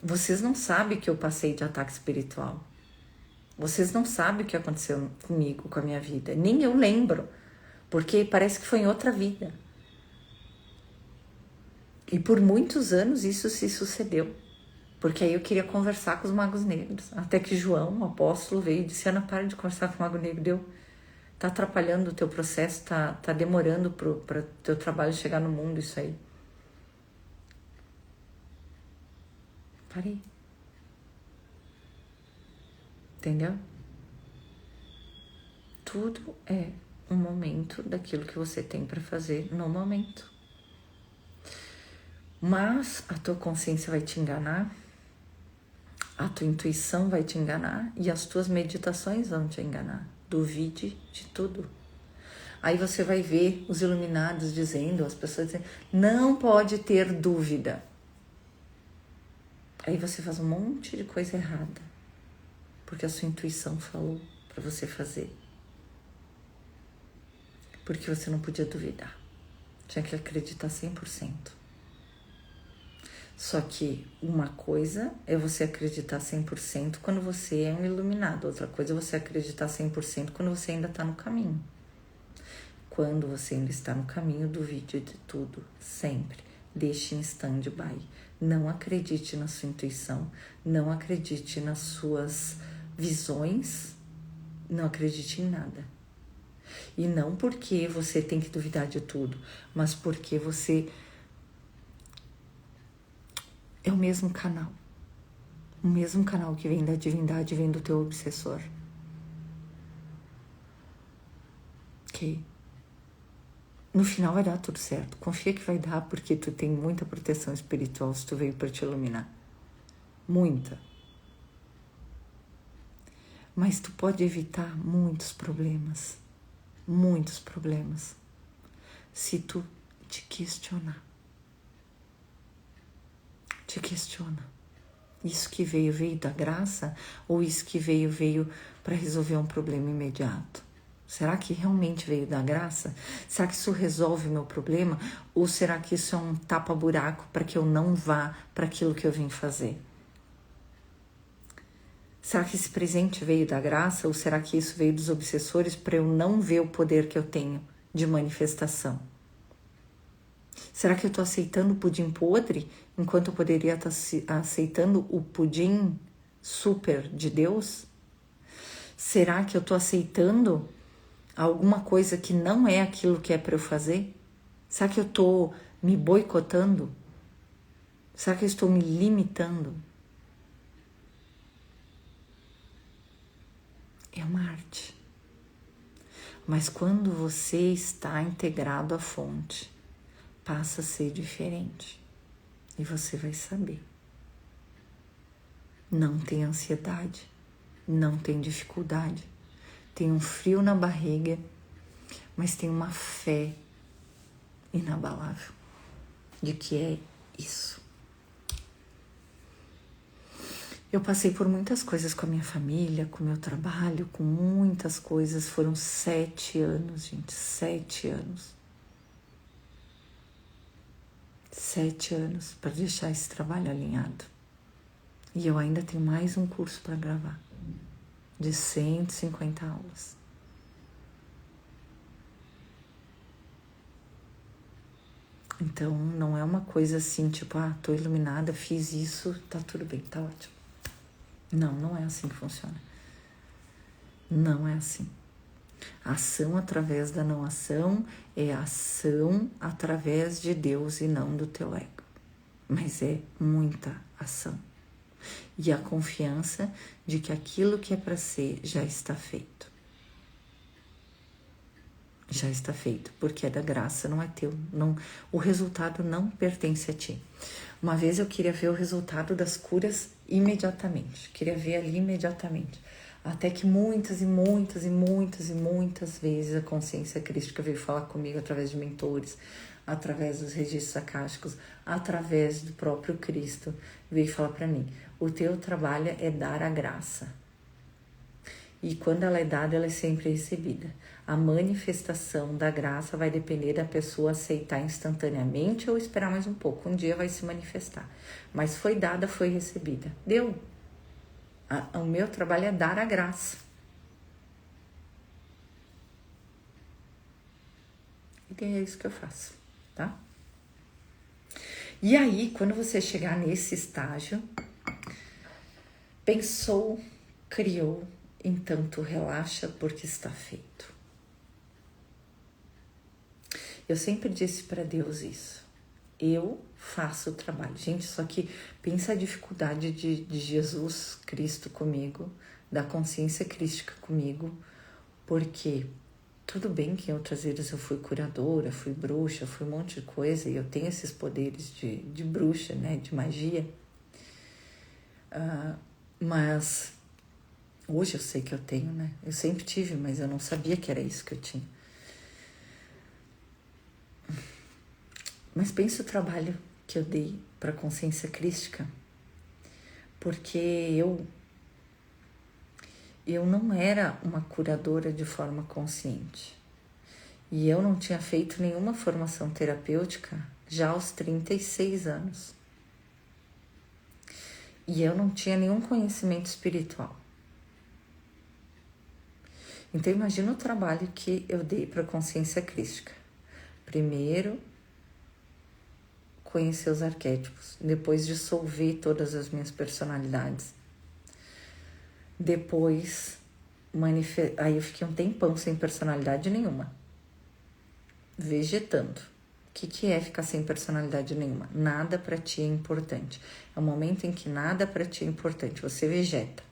Vocês não sabem que eu passei de ataque espiritual. Vocês não sabem o que aconteceu comigo, com a minha vida. Nem eu lembro, porque parece que foi em outra vida. E por muitos anos isso se sucedeu. Porque aí eu queria conversar com os magos negros. Até que João, o apóstolo, veio e disse: Ana, para de conversar com o mago negro. Tá atrapalhando o teu processo, tá demorando para o teu trabalho chegar no mundo, isso aí. Parei. Entendeu? Tudo é um momento daquilo que você tem para fazer no momento. Mas a tua consciência vai te enganar, a tua intuição vai te enganar e as tuas meditações vão te enganar. Duvide de tudo. Aí você vai ver os iluminados dizendo, as pessoas dizendo, não pode ter dúvida. Aí você faz um monte de coisa errada, porque a sua intuição falou para você fazer. Porque você não podia duvidar. Tinha que acreditar 100%. Só que uma coisa é você acreditar 100% quando você é um iluminado. Outra coisa é você acreditar 100% quando você ainda está no caminho. Quando você ainda está no caminho, duvide de tudo, sempre. Deixe em stand-by. Não acredite na sua intuição. Não acredite nas suas visões. Não acredite em nada. E não porque você tem que duvidar de tudo, mas porque você é o mesmo canal. O mesmo canal que vem da divindade, vem do teu obsessor. Ok? No final vai dar tudo certo. Confia que vai dar, porque tu tem muita proteção espiritual se tu veio para te iluminar. Muita. Mas tu pode evitar muitos problemas. Muitos problemas. Se tu te questionar. Te questiona. Isso que veio da graça? Ou isso que veio para resolver um problema imediato? Será que realmente veio da graça? Será que isso resolve o meu problema? Ou será que isso é um tapa-buraco para que eu não vá para aquilo que eu vim fazer? Será que esse presente veio da graça? Ou será que isso veio dos obsessores para eu não ver o poder que eu tenho de manifestação? Será que eu estou aceitando o pudim podre enquanto eu poderia estar aceitando o pudim super de Deus? Será que eu estou aceitando alguma coisa que não é aquilo que é para eu fazer? Será que eu estou me boicotando? Será que eu estou me limitando? É uma arte. Mas quando você está integrado à fonte, passa a ser diferente. E você vai saber. Não tem ansiedade, não tem dificuldade. Tem um frio na barriga, mas tem uma fé inabalável de que é isso. Eu passei por muitas coisas com a minha família, com o meu trabalho, com muitas coisas. Foram 7 anos, gente, 7 anos. 7 anos para deixar esse trabalho alinhado. E eu ainda tenho mais um curso para gravar, de 150 aulas. Então, não é uma coisa assim, tipo, tô iluminada, fiz isso, tá tudo bem, tá ótimo. Não, não é assim que funciona. Não é assim. A ação através da não ação é ação através de Deus e não do teu ego. Mas é muita ação. E a confiança de que aquilo que é para ser já está feito. Já está feito, porque é da graça, não é teu. Não, o resultado não pertence a ti. Uma vez eu queria ver o resultado das curas imediatamente, queria ver ali imediatamente. Até que muitas vezes a consciência crística veio falar comigo através de mentores, através dos registros acásticos, através do próprio Cristo, veio falar para mim: o teu trabalho é dar a graça. E quando ela é dada, ela é sempre recebida. A manifestação da graça vai depender da pessoa aceitar instantaneamente ou esperar mais um pouco. Um dia vai se manifestar. Mas foi dada, foi recebida. Deu. O meu trabalho é dar a graça. E é isso que eu faço, tá? E aí, quando você chegar nesse estágio, pensou, criou, então tu relaxa porque está feito. Eu sempre disse para Deus isso. Eu faço o trabalho. Gente, só que pensa a dificuldade de Jesus Cristo comigo, da consciência crística comigo, porque tudo bem que em outras vezes eu fui curadora, fui bruxa, fui um monte de coisa, e eu tenho esses poderes de bruxa, né, de magia, mas hoje eu sei que eu tenho, né, eu sempre tive, mas eu não sabia que era isso que eu tinha. Mas pensa o trabalho que eu dei para a consciência crística, porque eu não era uma curadora de forma consciente. E eu não tinha feito nenhuma formação terapêutica já aos 36 anos. E eu não tinha nenhum conhecimento espiritual. Então imagina o trabalho que eu dei para a consciência crística. Primeiro, conhecer os arquétipos, depois dissolver todas as minhas personalidades. Depois, aí eu fiquei um tempão sem personalidade nenhuma, vegetando. O que é ficar sem personalidade nenhuma? Nada para ti é importante. É o momento em que nada para ti é importante. Você vegeta,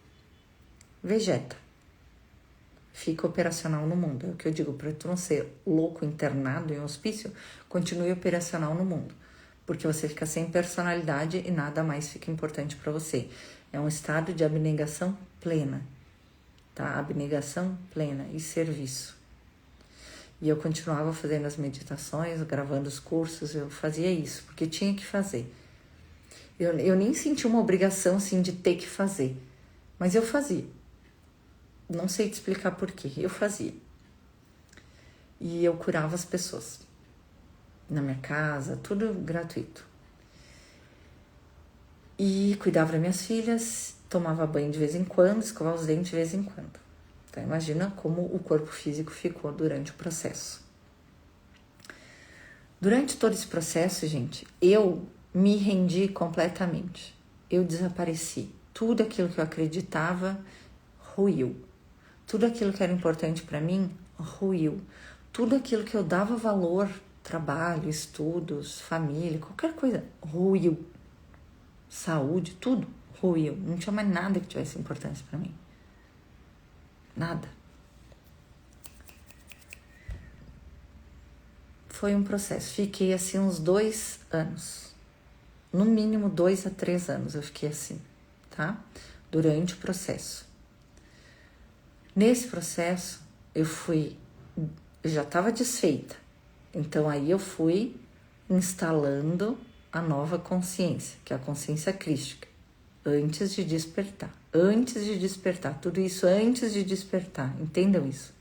fica operacional no mundo. É o que eu digo, para tu não ser louco internado em hospício, continue operacional no mundo. Porque você fica sem personalidade e nada mais fica importante para você. É um estado de abnegação plena, tá? Abnegação plena e serviço. E eu continuava fazendo as meditações, gravando os cursos, eu fazia isso, porque tinha que fazer. Eu nem senti uma obrigação, assim, de ter que fazer, mas eu fazia. Não sei te explicar por quê, eu fazia. E eu curava as pessoas. Na minha casa, tudo gratuito. E cuidava das minhas filhas, tomava banho de vez em quando, escovava os dentes de vez em quando. Então imagina como o corpo físico ficou durante o processo. Durante todo esse processo, gente, eu me rendi completamente. Eu desapareci. Tudo aquilo que eu acreditava ruiu. Tudo aquilo que era importante para mim ruiu. Tudo aquilo que eu dava valor, trabalho, estudos, família, qualquer coisa, ruiu. Saúde, tudo ruiu. Não tinha mais nada que tivesse importância para mim. Nada. Foi um processo. Fiquei assim uns 2 anos. No mínimo 2 a 3 anos eu fiquei assim, tá? Durante o processo. Nesse processo, eu já estava desfeita. Então aí eu fui instalando a nova consciência, que é a consciência crística, antes de despertar. Antes de despertar, tudo isso antes de despertar, entendam isso.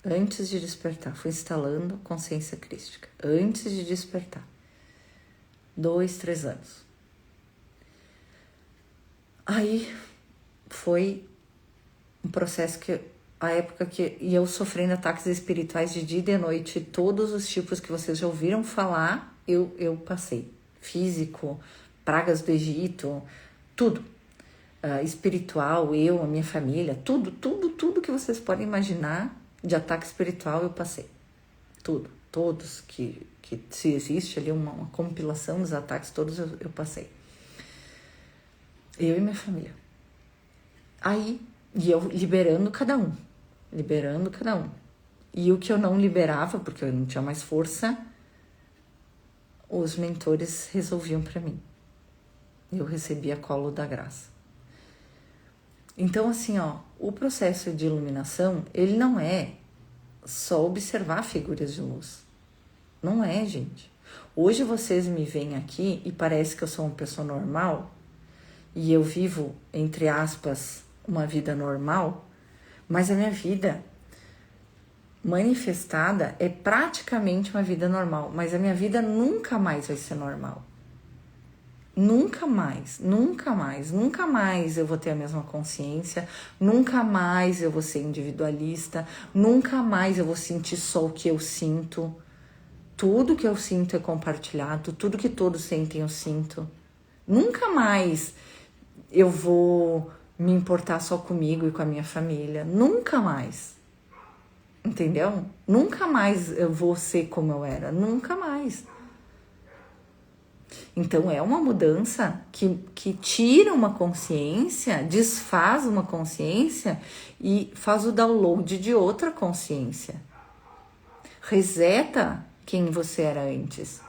Antes de despertar, fui instalando consciência crística, antes de despertar. 2, 3 anos. Aí foi um processo que, a época que eu sofrendo ataques espirituais de dia e de noite, todos os tipos que vocês já ouviram falar, eu passei. Físico, pragas do Egito, tudo. Espiritual, a minha família, tudo que vocês podem imaginar de ataque espiritual eu passei. Tudo, todos que se existe ali uma compilação dos ataques, todos eu passei. Eu e minha família. Aí, e eu liberando cada um. E o que eu não liberava, porque eu não tinha mais força, os mentores resolviam para mim. Eu recebia colo da graça. Então, assim, ó, o processo de iluminação, ele não é só observar figuras de luz. Não é, gente. Hoje vocês me veem aqui e parece que eu sou uma pessoa normal e eu vivo, entre aspas, uma vida normal, mas a minha vida manifestada é praticamente uma vida normal, mas a minha vida nunca mais vai ser normal. Nunca mais, nunca mais, nunca mais eu vou ter a mesma consciência, nunca mais eu vou ser individualista, nunca mais eu vou sentir só o que eu sinto. Tudo que eu sinto é compartilhado, tudo que todos sentem eu sinto. Nunca mais eu vou me importar só comigo e com a minha família, nunca mais. Entendeu? Nunca mais eu vou ser como eu era, nunca mais. Então é uma mudança que tira uma consciência, desfaz uma consciência e faz o download de outra consciência. Reseta quem você era antes.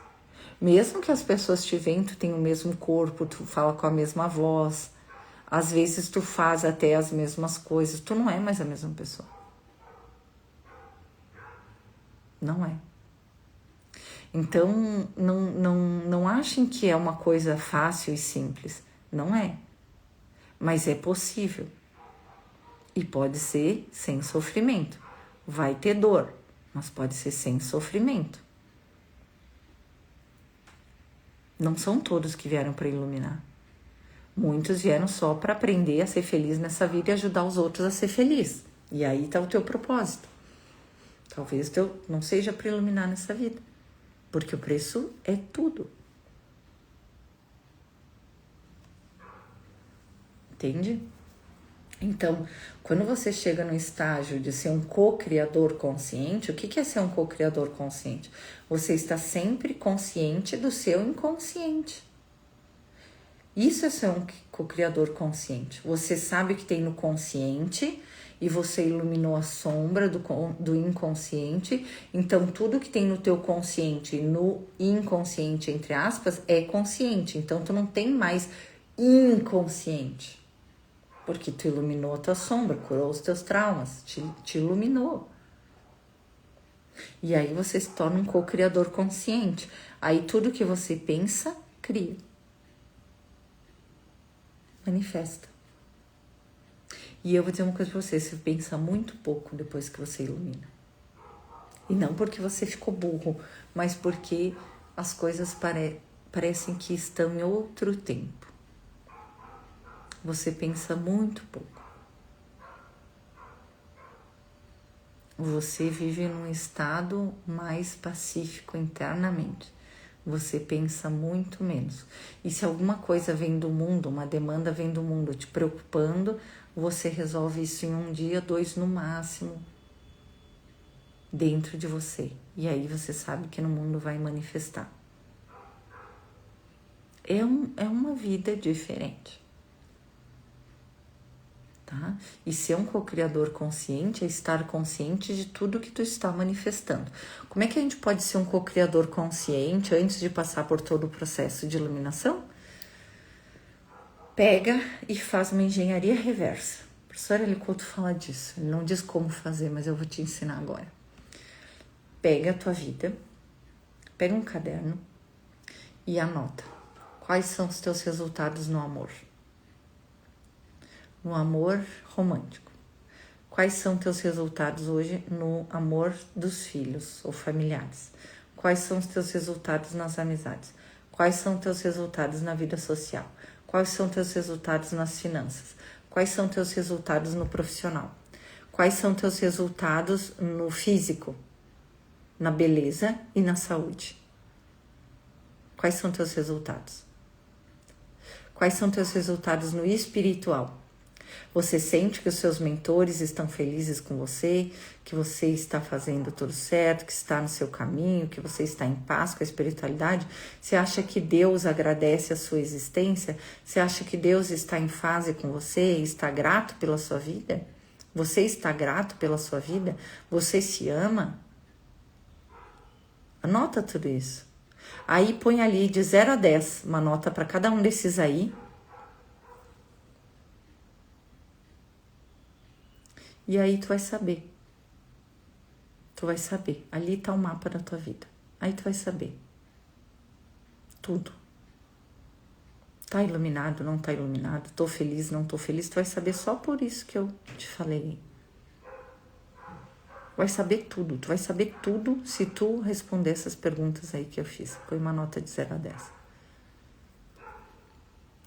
Mesmo que as pessoas te veem, tu tem o mesmo corpo, tu fala com a mesma voz, às vezes tu faz até as mesmas coisas, tu não é mais a mesma pessoa. Não é. Então, não achem que é uma coisa fácil e simples. Não é. Mas é possível. E pode ser sem sofrimento. Vai ter dor, mas pode ser sem sofrimento. Não são todos que vieram para iluminar. Muitos vieram só para aprender a ser feliz nessa vida e ajudar os outros a ser feliz. E aí está o teu propósito. Talvez teu não seja para iluminar nessa vida. Porque o preço é tudo. Entende? Então, quando você chega no estágio de ser um co-criador consciente, o que é ser um co-criador consciente? Você está sempre consciente do seu inconsciente. Isso é ser um co-criador consciente. Você sabe que tem no consciente e você iluminou a sombra do inconsciente. Então, tudo que tem no teu consciente e no inconsciente, entre aspas, é consciente. Então, tu não tem mais inconsciente. Porque tu iluminou a tua sombra, curou os teus traumas, te iluminou. E aí você se torna um co-criador consciente. Aí tudo que você pensa, cria. Manifesta. E eu vou dizer uma coisa pra você pensa muito pouco depois que você ilumina. E não porque você ficou burro, mas porque as coisas parecem que estão em outro tempo. Você pensa muito pouco. Você vive num estado mais pacífico internamente. Você pensa muito menos. E se alguma coisa vem do mundo, uma demanda vem do mundo te preocupando, você resolve isso em 1 dia, 2 no máximo, dentro de você. E aí você sabe que no mundo vai manifestar. É uma vida diferente. Tá? E ser um co-criador consciente é estar consciente de tudo que tu está manifestando. Como é que a gente pode ser um co-criador consciente antes de passar por todo o processo de iluminação? Pega e faz uma engenharia reversa. O professor Helicoto fala disso. Ele não diz como fazer, mas eu vou te ensinar agora. Pega a tua vida, pega um caderno e anota quais são os teus resultados no amor. No amor romântico. Quais são teus resultados hoje no amor dos filhos ou familiares? Quais são os teus resultados nas amizades? Quais são teus resultados na vida social? Quais são teus resultados nas finanças? Quais são teus resultados no profissional? Quais são teus resultados no físico, na beleza e na saúde? Quais são teus resultados? Quais são teus resultados no espiritual? Você sente que os seus mentores estão felizes com você, que você está fazendo tudo certo, que está no seu caminho, que você está em paz com a espiritualidade? Você acha que Deus agradece a sua existência? Você acha que Deus está em fase com você e está grato pela sua vida? Você está grato pela sua vida? Você se ama? Anota tudo isso. Aí põe ali de 0 a 10, uma nota para cada um desses aí. E aí tu vai saber. Tu vai saber. Ali tá o mapa da tua vida. Aí tu vai saber. Tudo. Tá iluminado, não tá iluminado? Tô feliz, não tô feliz? Tu vai saber só por isso que eu te falei. Vai saber tudo. Tu vai saber tudo se tu responder essas perguntas aí que eu fiz. Põe uma nota de 0 a 10.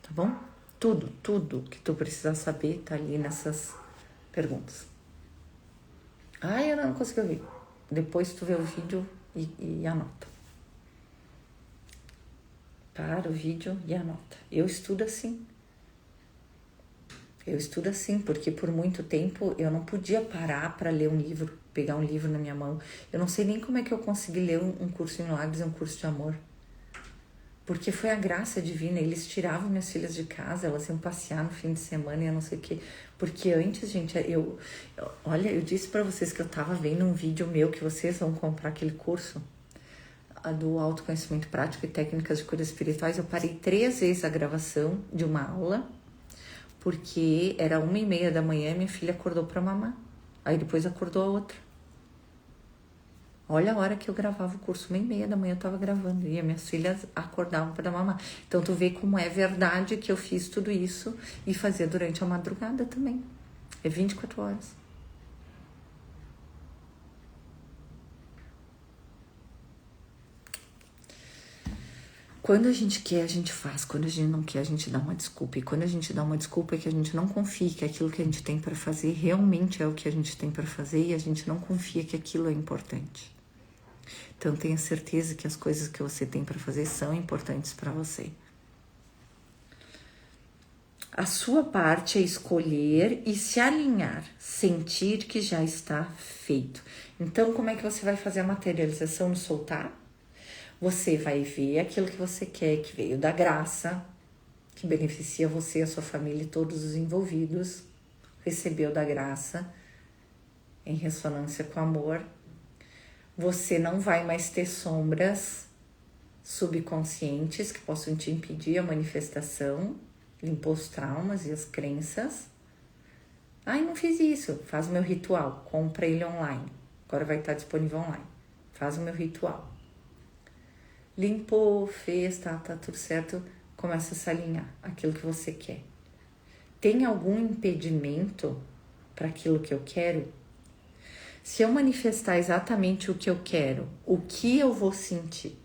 Tá bom? Tudo que tu precisar saber tá ali nessas perguntas. Eu não consegui ouvir. Depois tu vê o vídeo e anota. Para o vídeo e anota. Eu estudo assim. Porque por muito tempo eu não podia parar para ler um livro, pegar um livro na minha mão. Eu não sei nem como é que eu consegui ler um curso em milagres, um curso de amor. Porque foi a graça divina. Eles tiravam minhas filhas de casa, elas iam passear no fim de semana e eu não sei o quê. Porque antes, gente, olha, eu disse para vocês que eu tava vendo um vídeo meu que vocês vão comprar aquele curso do autoconhecimento prático e técnicas de curas espirituais. Eu parei 3 vezes a gravação de uma aula, porque era 1h30 da manhã e minha filha acordou para mamar. Aí depois acordou a outra. Olha a hora que eu gravava o curso, 1h30 da manhã eu tava gravando e as minhas filhas acordavam para mamar. Então tu vê como é verdade que eu fiz tudo isso e fazia durante a madrugada também. É 24 horas. Quando a gente quer, a gente faz. Quando a gente não quer, a gente dá uma desculpa. E quando a gente dá uma desculpa é que a gente não confia que aquilo que a gente tem para fazer realmente é o que a gente tem para fazer e a gente não confia que aquilo é importante. Então tenha certeza que as coisas que você tem para fazer são importantes para você. A sua parte é escolher e se alinhar, sentir que já está feito. Então, como é que você vai fazer a materialização no soltar? Você vai ver aquilo que você quer, que veio da graça, que beneficia você, a sua família e todos os envolvidos. Recebeu da graça, em ressonância com o amor. Você não vai mais ter sombras subconscientes que possam te impedir a manifestação. Limpou os traumas e as crenças. Não fiz isso. Faz o meu ritual. Compra ele online. Agora vai estar disponível online. Faz o meu ritual. Limpou, fez, tá tudo certo. Começa a se alinhar aquilo que você quer. Tem algum impedimento para aquilo que eu quero? Se eu manifestar exatamente o que eu quero, o que eu vou sentir?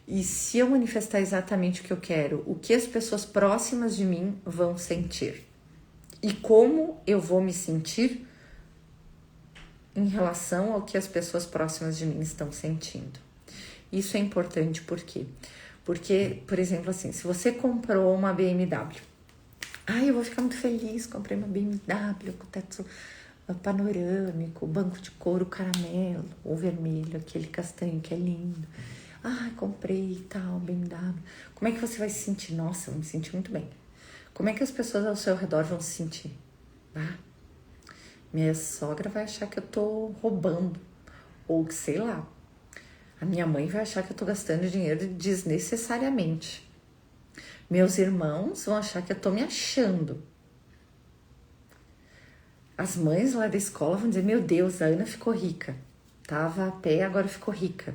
E se eu manifestar exatamente o que eu quero, o que as pessoas próximas de mim vão sentir? E como eu vou me sentir em relação ao que as pessoas próximas de mim estão sentindo? Isso é importante por quê? Porque, por exemplo, assim, se você comprou uma BMW, eu vou ficar muito feliz, comprei uma BMW com teto panorâmico, banco de couro caramelo ou vermelho, aquele castanho que é lindo. Comprei e tal, BMW. Como é que você vai se sentir? Nossa, eu me senti muito bem. Como é que as pessoas ao seu redor vão se sentir? Minha sogra vai achar que eu tô roubando. Ou que, sei lá. A minha mãe vai achar que eu tô gastando dinheiro desnecessariamente. Meus irmãos vão achar que eu tô me achando. As mães lá da escola vão dizer, meu Deus, a Ana ficou rica. Tava a pé, agora ficou rica.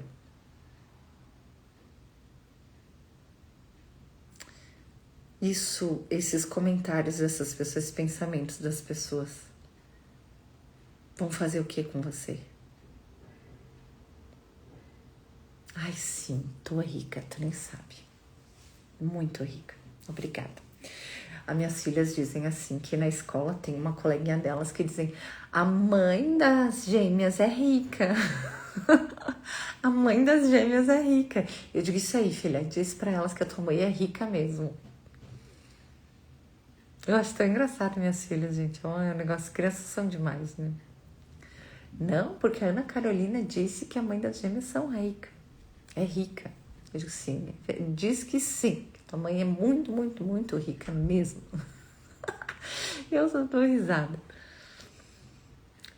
Esses comentários dessas pessoas, esses pensamentos das pessoas vão fazer o que com você? Sim, tô rica, tu nem sabe. Muito rica. Obrigada. As minhas filhas dizem assim, que na escola tem uma coleguinha delas que dizem, a mãe das gêmeas é rica. A mãe das gêmeas é rica. Eu digo, isso aí, filha, diz pra elas que a tua mãe é rica mesmo. Eu acho tão engraçado minhas filhas, gente. É um negócio, crianças são demais, né? Não, porque a Ana Carolina disse que a mãe das gêmeas são rica. É rica. Eu digo, sim. Diz que sim. Que tua mãe é muito, muito, muito rica mesmo. Eu só dou risada.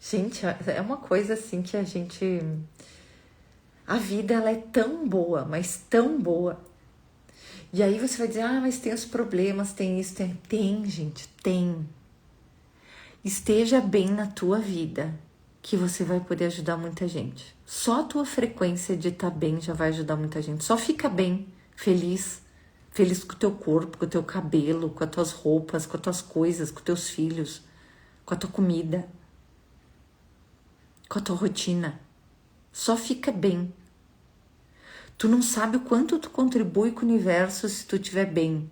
Gente, é uma coisa assim que a gente A vida, ela é tão boa, mas tão boa. E aí você vai dizer, mas tem os problemas, tem isso, tem, gente, tem. Esteja bem na tua vida, que você vai poder ajudar muita gente. Só a tua frequência de estar bem já vai ajudar muita gente. Só fica bem, feliz. Feliz com o teu corpo, com o teu cabelo, com as tuas roupas, com as tuas coisas, com os teus filhos, com a tua comida, com a tua rotina. Só fica bem. Tu não sabe o quanto tu contribui com o universo se tu estiver bem.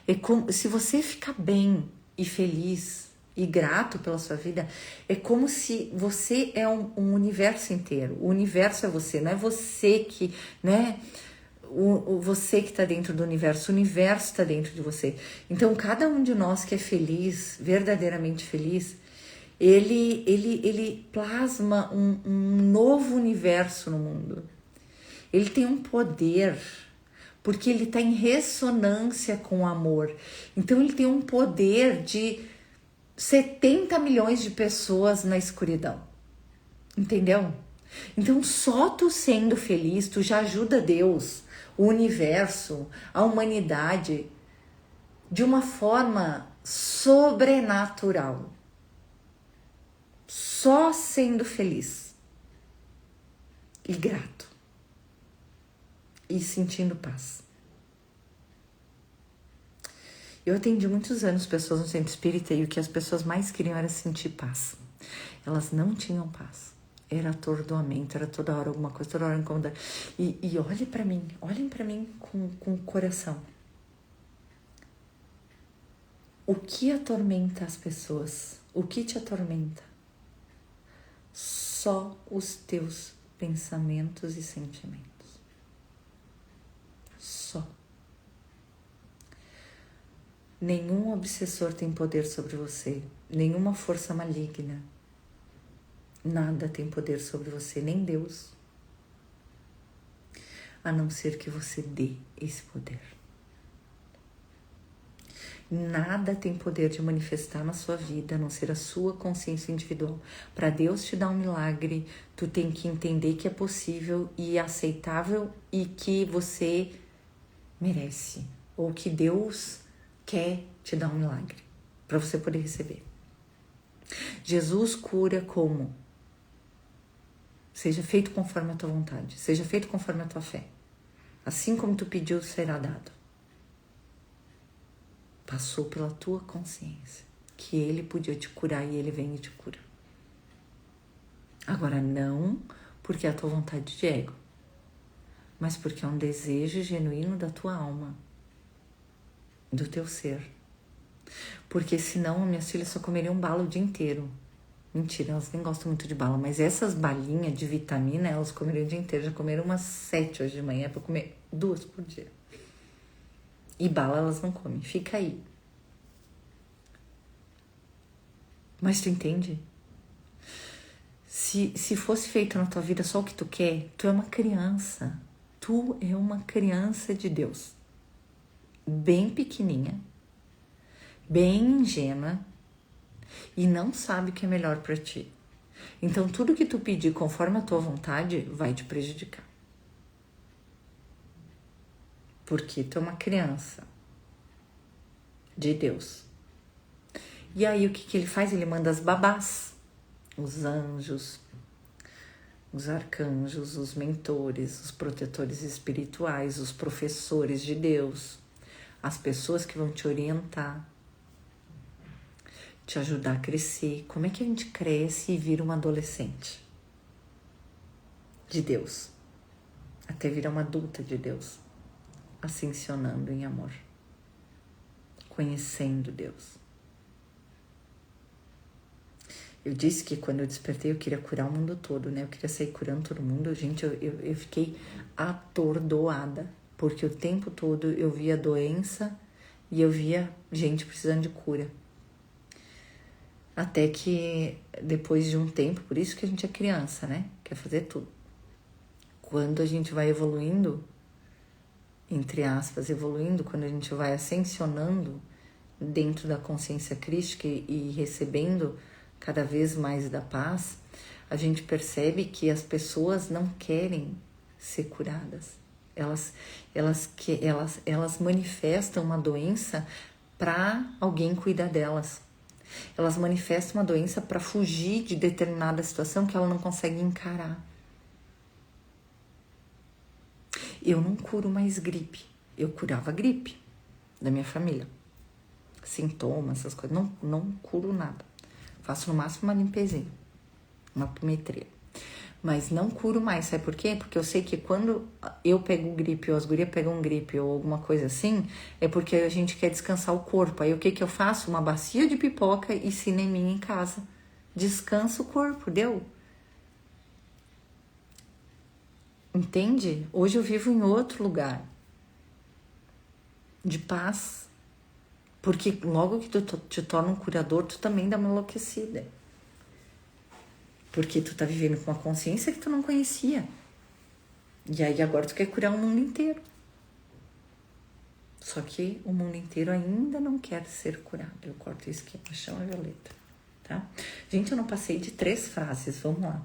É como, se você ficar bem e feliz e grato pela sua vida, é como se você é um universo inteiro. O universo é você, não é você que, né? Você que está dentro do universo, o universo está dentro de você. Então, cada um de nós que é feliz, verdadeiramente feliz, ele plasma um novo universo no mundo. Ele tem um poder, porque ele está em ressonância com o amor. Então, ele tem um poder de 70 milhões de pessoas na escuridão. Entendeu? Então, só tu sendo feliz, tu já ajuda Deus, o universo, a humanidade, de uma forma sobrenatural. Só sendo feliz e grato e sentindo paz. Eu atendi muitos anos pessoas no centro espírita e o que as pessoas mais queriam era sentir paz. Elas não tinham paz. Era atordoamento, era toda hora alguma coisa, toda hora incomodar. E olhem para mim com o coração. O que atormenta as pessoas? O que te atormenta? Só os teus pensamentos e sentimentos. Só. Nenhum obsessor tem poder sobre você, nenhuma força maligna. Nada tem poder sobre você, nem Deus. A não ser que você dê esse poder. Nada tem poder de manifestar na sua vida, a não ser a sua consciência individual. Para Deus te dar um milagre, tu tem que entender que é possível e aceitável e que você merece. Ou que Deus quer te dar um milagre para você poder receber. Jesus cura como? Seja feito conforme a tua vontade, seja feito conforme a tua fé. Assim como tu pediu, será dado. Passou pela tua consciência que ele podia te curar e ele vem e te cura. Agora não porque é a tua vontade de ego, mas porque é um desejo genuíno da tua alma, do teu ser. Porque senão minhas filhas só comeriam bala o dia inteiro. Mentira, elas nem gostam muito de bala, mas essas balinhas de vitamina elas comeriam o dia inteiro. Já comeram umas 7 hoje de manhã para comer 2 por dia. E bala elas não comem, fica aí. Mas tu entende? Se fosse feito na tua vida só o que tu quer, tu é uma criança. Tu é uma criança de Deus. Bem pequenininha, bem ingênua e não sabe o que é melhor para ti. Então tudo que tu pedir conforme a tua vontade vai te prejudicar. Porque tu é uma criança de Deus. E aí o que ele faz? Ele manda as babás, os anjos, os arcanjos, os mentores, os protetores espirituais, os professores de Deus, as pessoas que vão te orientar, te ajudar a crescer. Como é que a gente cresce e vira uma adolescente de Deus? Até virar uma adulta de Deus, ascensionando em amor, conhecendo Deus. Eu disse que quando eu despertei eu queria curar o mundo todo, né? Eu queria sair curando todo mundo. Gente, eu fiquei atordoada, porque o tempo todo eu via doença e eu via gente precisando de cura. Até que depois de um tempo, por isso que a gente é criança, né? Quer fazer tudo. Quando a gente vai evoluindo, entre aspas, evoluindo, quando a gente vai ascensionando dentro da consciência crística e recebendo cada vez mais da paz, a gente percebe que as pessoas não querem ser curadas. Elas manifestam uma doença para alguém cuidar delas. Elas manifestam uma doença para fugir de determinada situação que ela não consegue encarar. Eu não curo mais gripe. Eu curava gripe da minha família. Sintomas, essas coisas. Não curo nada. Faço no máximo uma limpezinha, uma apometria. Mas não curo mais, sabe por quê? Porque eu sei que quando eu pego gripe ou as gurias pegam gripe ou alguma coisa assim, é porque a gente quer descansar o corpo. Aí o que eu faço? Uma bacia de pipoca e cineminha em casa. Descansa o corpo, deu? Entende? Hoje eu vivo em outro lugar. De paz. Porque logo que tu te torna um curador, tu também dá uma enlouquecida. Porque tu tá vivendo com uma consciência que tu não conhecia. E aí agora tu quer curar o mundo inteiro. Só que o mundo inteiro ainda não quer ser curado. Eu corto isso aqui, paixão é violeta, tá? Gente, eu não passei de 3 frases, vamos lá.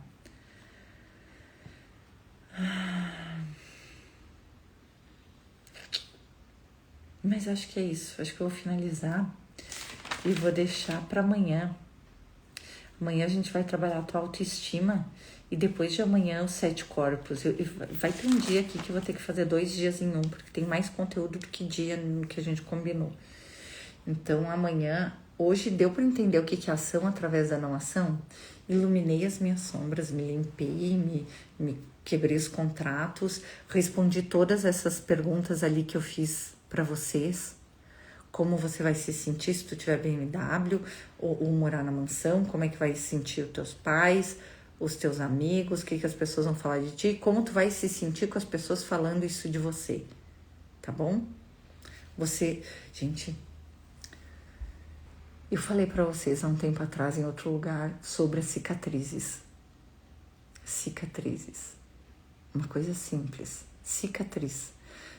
Mas acho que é isso. Acho que eu vou finalizar e vou deixar para amanhã. Amanhã a gente vai trabalhar a tua autoestima e depois de amanhã os 7 corpos. Vai ter um dia aqui que eu vou ter que fazer 2 dias em um, porque tem mais conteúdo do que dia que a gente combinou. Então amanhã, hoje deu para entender o que é ação através da não ação? Iluminei as minhas sombras, me limpei, me quebrei os contratos, respondi todas essas perguntas ali que eu fiz para vocês. Como você vai se sentir se tu tiver BMW ou morar na mansão, como é que vai se sentir os teus pais, os teus amigos, o que as pessoas vão falar de ti, como tu vai se sentir com as pessoas falando isso de você, tá bom? Gente, eu falei pra vocês há um tempo atrás em outro lugar sobre as cicatrizes. Cicatrizes. Uma coisa simples. Cicatriz.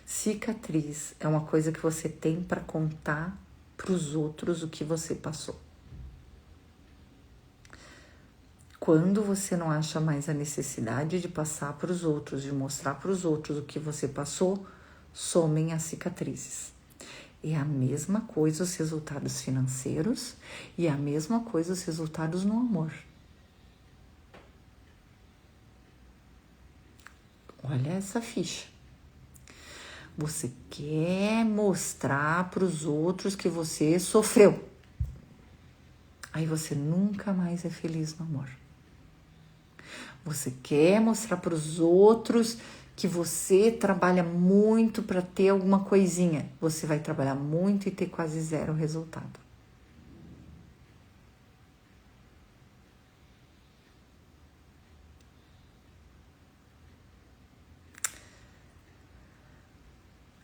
Cicatriz é uma coisa que você tem para contar para os outros o que você passou. Quando você não acha mais a necessidade de passar para os outros, de mostrar para os outros o que você passou, somem as cicatrizes. É a mesma coisa os resultados financeiros e a mesma coisa os resultados no amor. Olha essa ficha. Você quer mostrar para os outros que você sofreu. Aí você nunca mais é feliz no amor. Você quer mostrar para os outros que você trabalha muito para ter alguma coisinha. Você vai trabalhar muito e ter quase 0 resultado.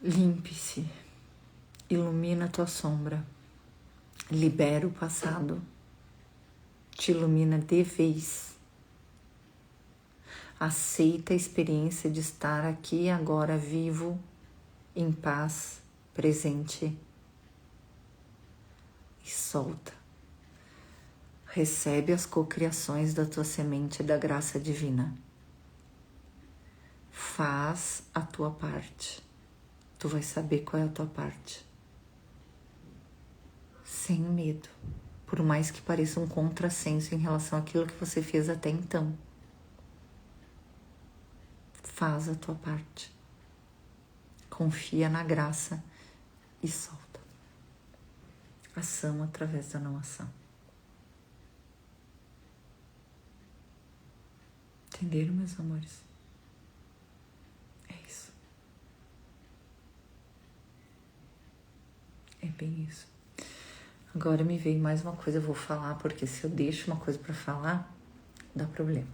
Limpe-se, ilumina a tua sombra, libera o passado, te ilumina de vez. Aceita a experiência de estar aqui agora vivo, em paz, presente e solta. Recebe as cocriações da tua semente da graça divina. Faz a tua parte. Tu vai saber qual é a tua parte. Sem medo. Por mais que pareça um contrassenso em relação àquilo que você fez até então. Faz a tua parte. Confia na graça e solta. Ação através da não ação. Entenderam, meus amores? É isso. É bem isso. Agora me veio mais uma coisa, eu vou falar, porque se eu deixo uma coisa para falar, dá problema.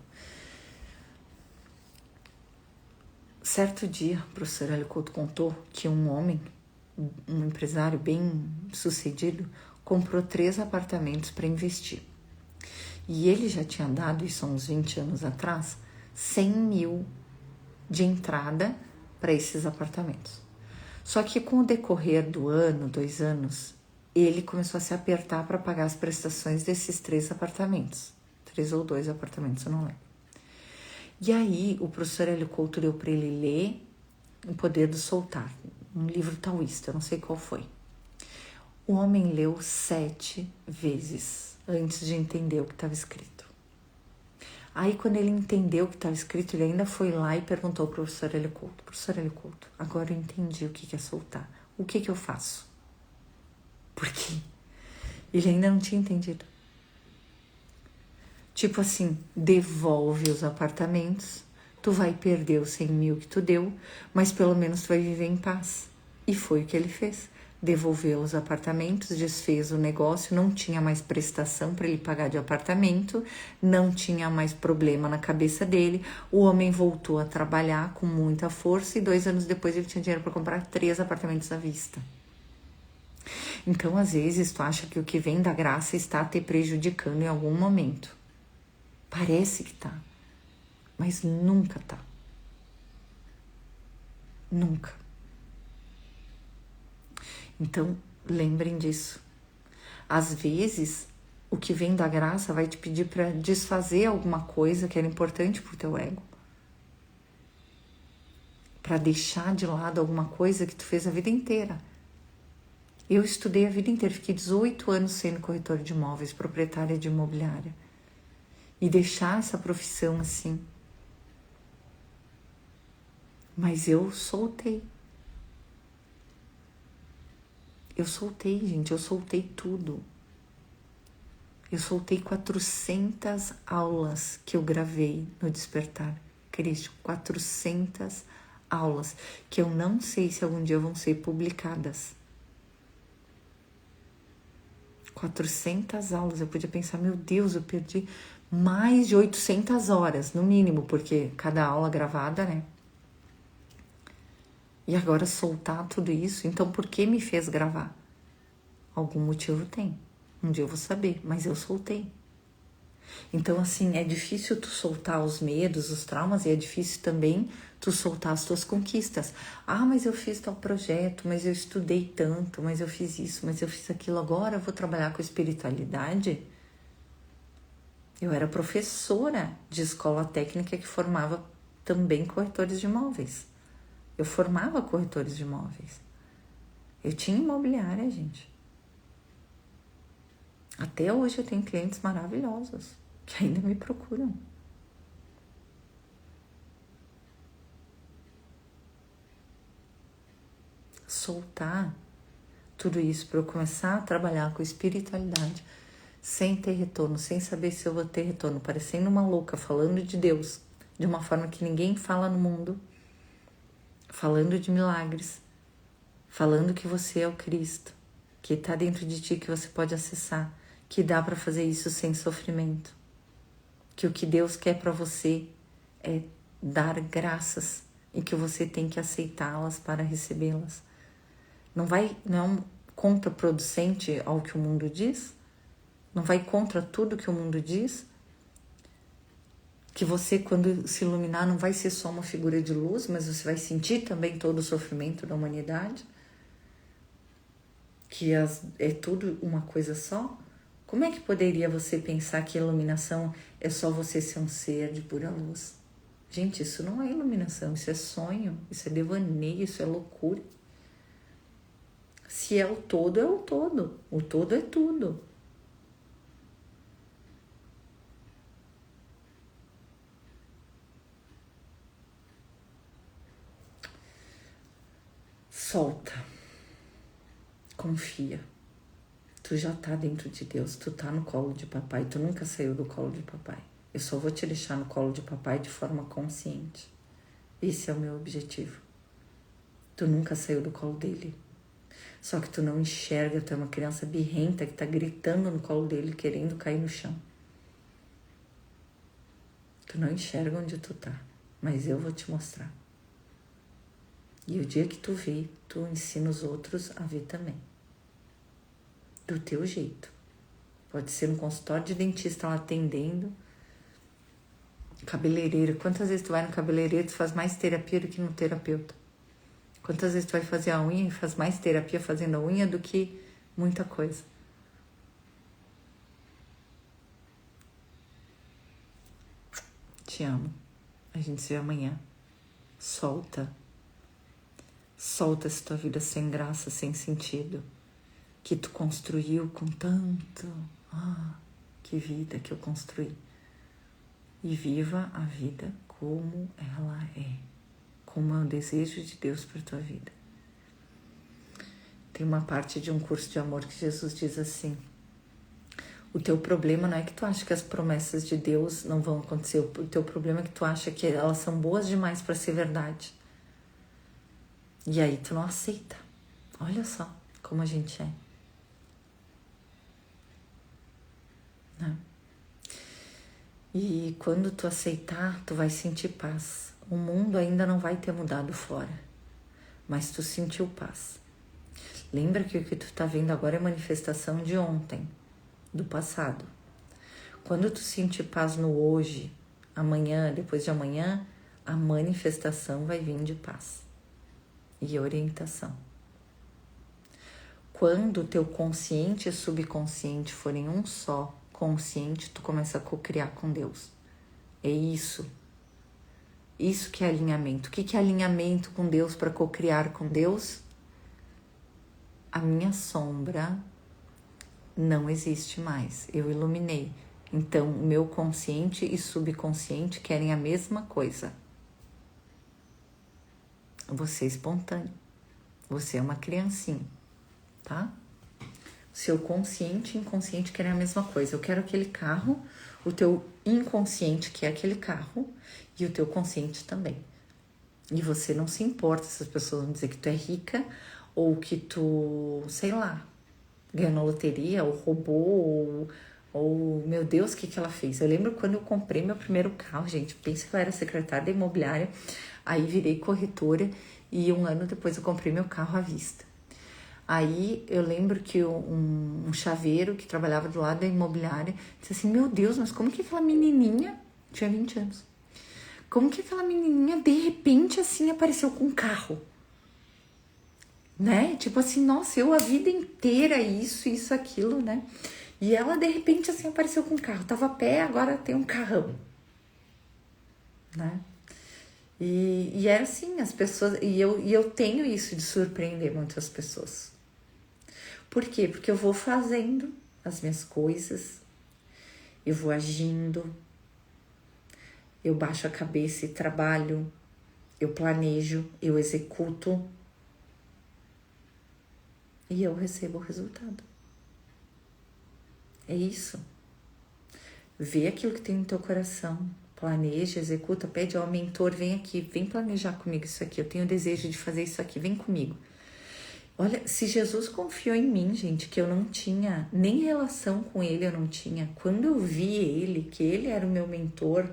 Certo dia, o professor Hélio Couto contou que um homem, um empresário bem sucedido, comprou 3 apartamentos para investir. E ele já tinha dado, isso há uns 20 anos atrás, 100 mil de entrada para esses apartamentos. Só que com o decorrer do ano, 2 anos, ele começou a se apertar para pagar as prestações desses 3 apartamentos. 3 ou 2 apartamentos, eu não lembro. E aí o professor Hélio Couto deu para ele ler O Poder do Soltar, um livro taoísta, eu não sei qual foi. O homem leu 7 vezes antes de entender o que estava escrito. Aí quando ele entendeu o que estava escrito, ele ainda foi lá e perguntou ao professor Hélio Couto: professor Hélio Couto, agora eu entendi o que é soltar. O que eu faço? Porque ele ainda não tinha entendido. Tipo assim, devolve os apartamentos, tu vai perder os 100 mil que tu deu, mas pelo menos tu vai viver em paz. E foi o que ele fez. Devolveu os apartamentos, desfez o negócio, não tinha mais prestação para ele pagar de apartamento, não tinha mais problema na cabeça dele. O homem voltou a trabalhar com muita força e 2 anos depois ele tinha dinheiro para comprar 3 apartamentos à vista. Então, às vezes, tu acha que o que vem da graça está te prejudicando em algum momento. Parece que tá, mas nunca tá. Nunca. Então, lembrem disso. Às vezes, o que vem da graça vai te pedir para desfazer alguma coisa que era importante pro teu ego. Para deixar de lado alguma coisa que tu fez a vida inteira. Eu estudei a vida inteira, fiquei 18 anos sendo corretora de imóveis, proprietária de imobiliária. E deixar essa profissão assim. Mas eu soltei. Eu soltei, gente, eu soltei tudo. Eu soltei 400 aulas que eu gravei no Despertar Crístico. 400 aulas que eu não sei se algum dia vão ser publicadas. 400 aulas, eu podia pensar, meu Deus, eu perdi mais de 800 horas, no mínimo, porque cada aula gravada, né? E agora soltar tudo isso, então por que me fez gravar? Algum motivo tem. Um dia eu vou saber, mas eu soltei. Então, assim, é difícil tu soltar os medos, os traumas, e é difícil também tu soltar as tuas conquistas. Ah, mas eu fiz tal projeto, mas eu estudei tanto, mas eu fiz isso, mas eu fiz aquilo. Agora eu vou trabalhar com espiritualidade. Eu era professora de escola técnica que formava também corretores de imóveis. Eu formava corretores de imóveis. Eu tinha imobiliária, gente. Até hoje eu tenho clientes maravilhosos que ainda me procuram. Soltar tudo isso para eu começar a trabalhar com espiritualidade sem ter retorno, sem saber se eu vou ter retorno, parecendo uma louca, falando de Deus de uma forma que ninguém fala no mundo, falando de milagres, falando que você é o Cristo, que está dentro de ti, que você pode acessar, que dá para fazer isso sem sofrimento, que o que Deus quer para você é dar graças e que você tem que aceitá-las para recebê-las. Não é um contraproducente ao que o mundo diz? Não vai contra tudo que o mundo diz? Que você, quando se iluminar, não vai ser só uma figura de luz, mas você vai sentir também todo o sofrimento da humanidade? Que é tudo uma coisa só? Como é que poderia você pensar que a iluminação é só você ser um ser de pura luz? Gente, isso não é iluminação, isso é sonho, isso é devaneio, isso é loucura. Se é o todo, é o todo. O todo é tudo. Solta. Confia. Tu já tá dentro de Deus, tu tá no colo de papai, tu nunca saiu do colo de papai. Eu só vou te deixar no colo de papai de forma consciente. Esse é o meu objetivo. Tu nunca saiu do colo dele. Só que tu não enxerga, tu é uma criança birrenta que tá gritando no colo dele, querendo cair no chão. Tu não enxerga onde tu tá, mas eu vou te mostrar. E o dia que tu vê, tu ensina os outros a ver também. Do teu jeito. Pode ser no consultório de dentista lá atendendo, cabeleireiro. Quantas vezes tu vai no cabeleireiro, tu faz mais terapia do que no terapeuta? Quantas vezes tu vai fazer a unha e faz mais terapia fazendo a unha do que muita coisa? Te amo. A gente se vê amanhã. Solta. Solta essa tua vida sem graça, sem sentido, que tu construiu com tanto. Que vida que eu construí. E viva a vida como ela é. Como é o desejo de Deus para tua vida. Tem uma parte de um curso de amor que Jesus diz assim: o teu problema não é que tu acha que as promessas de Deus não vão acontecer. O teu problema é que tu acha que elas são boas demais para ser verdade. E aí tu não aceita. Olha só como a gente é. Né? E quando tu aceitar, tu vai sentir paz. O mundo ainda não vai ter mudado fora, mas tu sentiu paz. Lembra que o que tu tá vendo agora é manifestação de ontem, do passado. Quando tu sentir paz no hoje, amanhã, depois de amanhã, a manifestação vai vir de paz e orientação. Quando o teu consciente e subconsciente forem um só, consciente, tu começa a co-criar com Deus. É isso. Isso que é alinhamento. O que é alinhamento com Deus para co-criar com Deus? A minha sombra não existe mais. Eu iluminei. Então, o meu consciente e subconsciente querem a mesma coisa. Você é espontâneo. Você é uma criancinha, tá? Seu consciente e inconsciente querem a mesma coisa. Eu quero aquele carro, o teu inconsciente quer aquele carro e o teu consciente também. E você não se importa se as pessoas vão dizer que tu é rica ou que tu, sei lá, ganhou na loteria ou roubou ou meu Deus, o que ela fez? Eu lembro quando eu comprei meu primeiro carro, gente, pensa que eu era secretária da imobiliária, aí virei corretora e 1 ano depois eu comprei meu carro à vista. Aí eu lembro que um chaveiro que trabalhava do lado da imobiliária disse assim: meu Deus, mas como que aquela menininha, tinha 20 anos, como que aquela menininha de repente assim apareceu com um carro? Né? Tipo assim, nossa, eu a vida inteira isso, aquilo, né? E ela de repente assim apareceu com um carro, tava a pé, agora tem um carrão, né? E era assim, as pessoas, e eu tenho isso de surpreender muitas pessoas. Por quê? Porque eu vou fazendo as minhas coisas, eu vou agindo, eu baixo a cabeça e trabalho, eu planejo, eu executo e eu recebo o resultado. É isso. Vê aquilo que tem no teu coração, planeja, executa, pede ao mentor, vem aqui, vem planejar comigo isso aqui, eu tenho desejo de fazer isso aqui, vem comigo. Olha, se Jesus confiou em mim, gente, que eu não tinha nem relação com ele, eu não tinha. Quando eu vi ele, que ele era o meu mentor,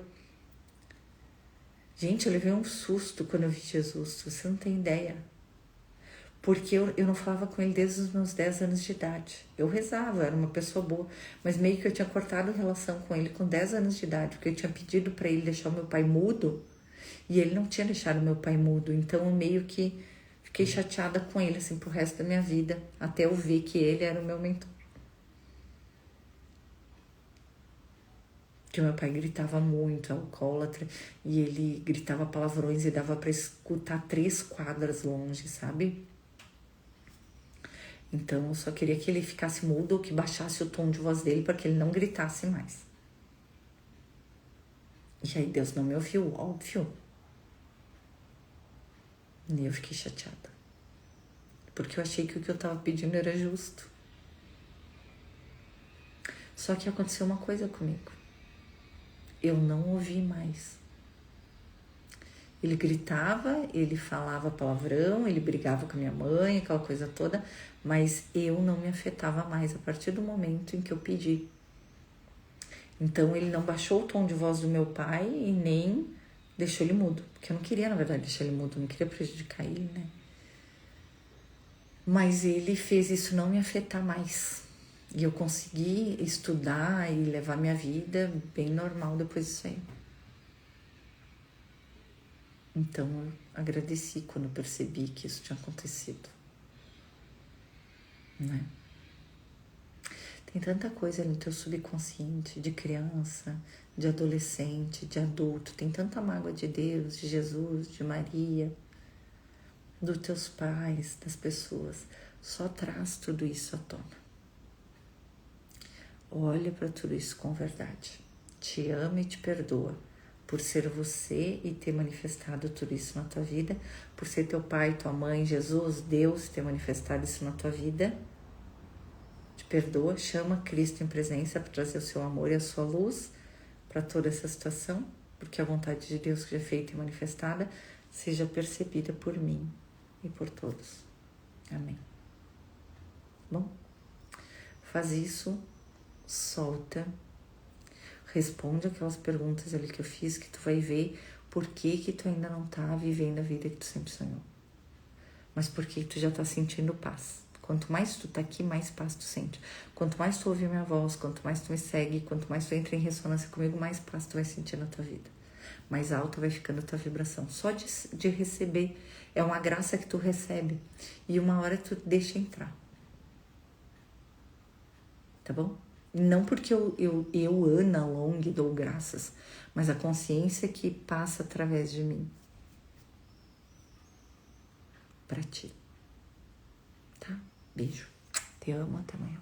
gente, eu levei um susto quando eu vi Jesus, você não tem ideia. Porque eu não falava com ele desde os meus 10 anos de idade. Eu rezava, eu era uma pessoa boa, mas meio que eu tinha cortado relação com ele com 10 anos de idade, porque eu tinha pedido para ele deixar o meu pai mudo, e ele não tinha deixado o meu pai mudo, então eu meio que fiquei chateada com ele, assim, pro resto da minha vida, até eu ver que ele era o meu mentor. Que o meu pai gritava muito, alcoólatra, e ele gritava palavrões e dava para escutar 3 quadras longe, sabe? Então eu só queria que ele ficasse mudo ou que baixasse o tom de voz dele para que ele não gritasse mais. E aí Deus não me ouviu, óbvio. E eu fiquei chateada. Porque eu achei que o que eu estava pedindo era justo. Só que aconteceu uma coisa comigo. Eu não ouvi mais. Ele gritava, ele falava palavrão, ele brigava com a minha mãe, aquela coisa toda, mas eu não me afetava mais a partir do momento em que eu pedi. Então ele não baixou o tom de voz do meu pai e nem deixou ele mudo, porque eu não queria, na verdade, deixar ele mudo, não queria prejudicar ele, né? Mas ele fez isso não me afetar mais. E eu consegui estudar e levar minha vida bem normal depois disso aí. Então eu agradeci quando percebi que isso tinha acontecido, né? Tem tanta coisa no teu subconsciente, de criança, de adolescente, de adulto. Tem tanta mágoa de Deus, de Jesus, de Maria, dos teus pais, das pessoas. Só traz tudo isso à tona. Olha para tudo isso com verdade. Te ama e te perdoa por ser você e ter manifestado tudo isso na tua vida, por ser teu pai, tua mãe, Jesus, Deus, ter manifestado isso na tua vida. Te perdoa, chama Cristo em presença para trazer o seu amor e a sua luz para toda essa situação, porque a vontade de Deus que já é feita e manifestada seja percebida por mim e por todos. Amém. Bom, faz isso, solta, responde aquelas perguntas ali que eu fiz, que tu vai ver por que tu ainda não tá vivendo a vida que tu sempre sonhou. Mas por que tu já tá sentindo paz. Quanto mais tu tá aqui, mais paz tu sente. Quanto mais tu ouve minha voz, quanto mais tu me segue, quanto mais tu entra em ressonância comigo, mais paz tu vai sentir na tua vida. Mais alta vai ficando a tua vibração. Só de receber. É uma graça que tu recebe. E uma hora tu deixa entrar. Tá bom? Não porque eu Ana Long, dou graças, mas a consciência que passa através de mim. Pra ti. Tá? Beijo. Te amo. Até amanhã.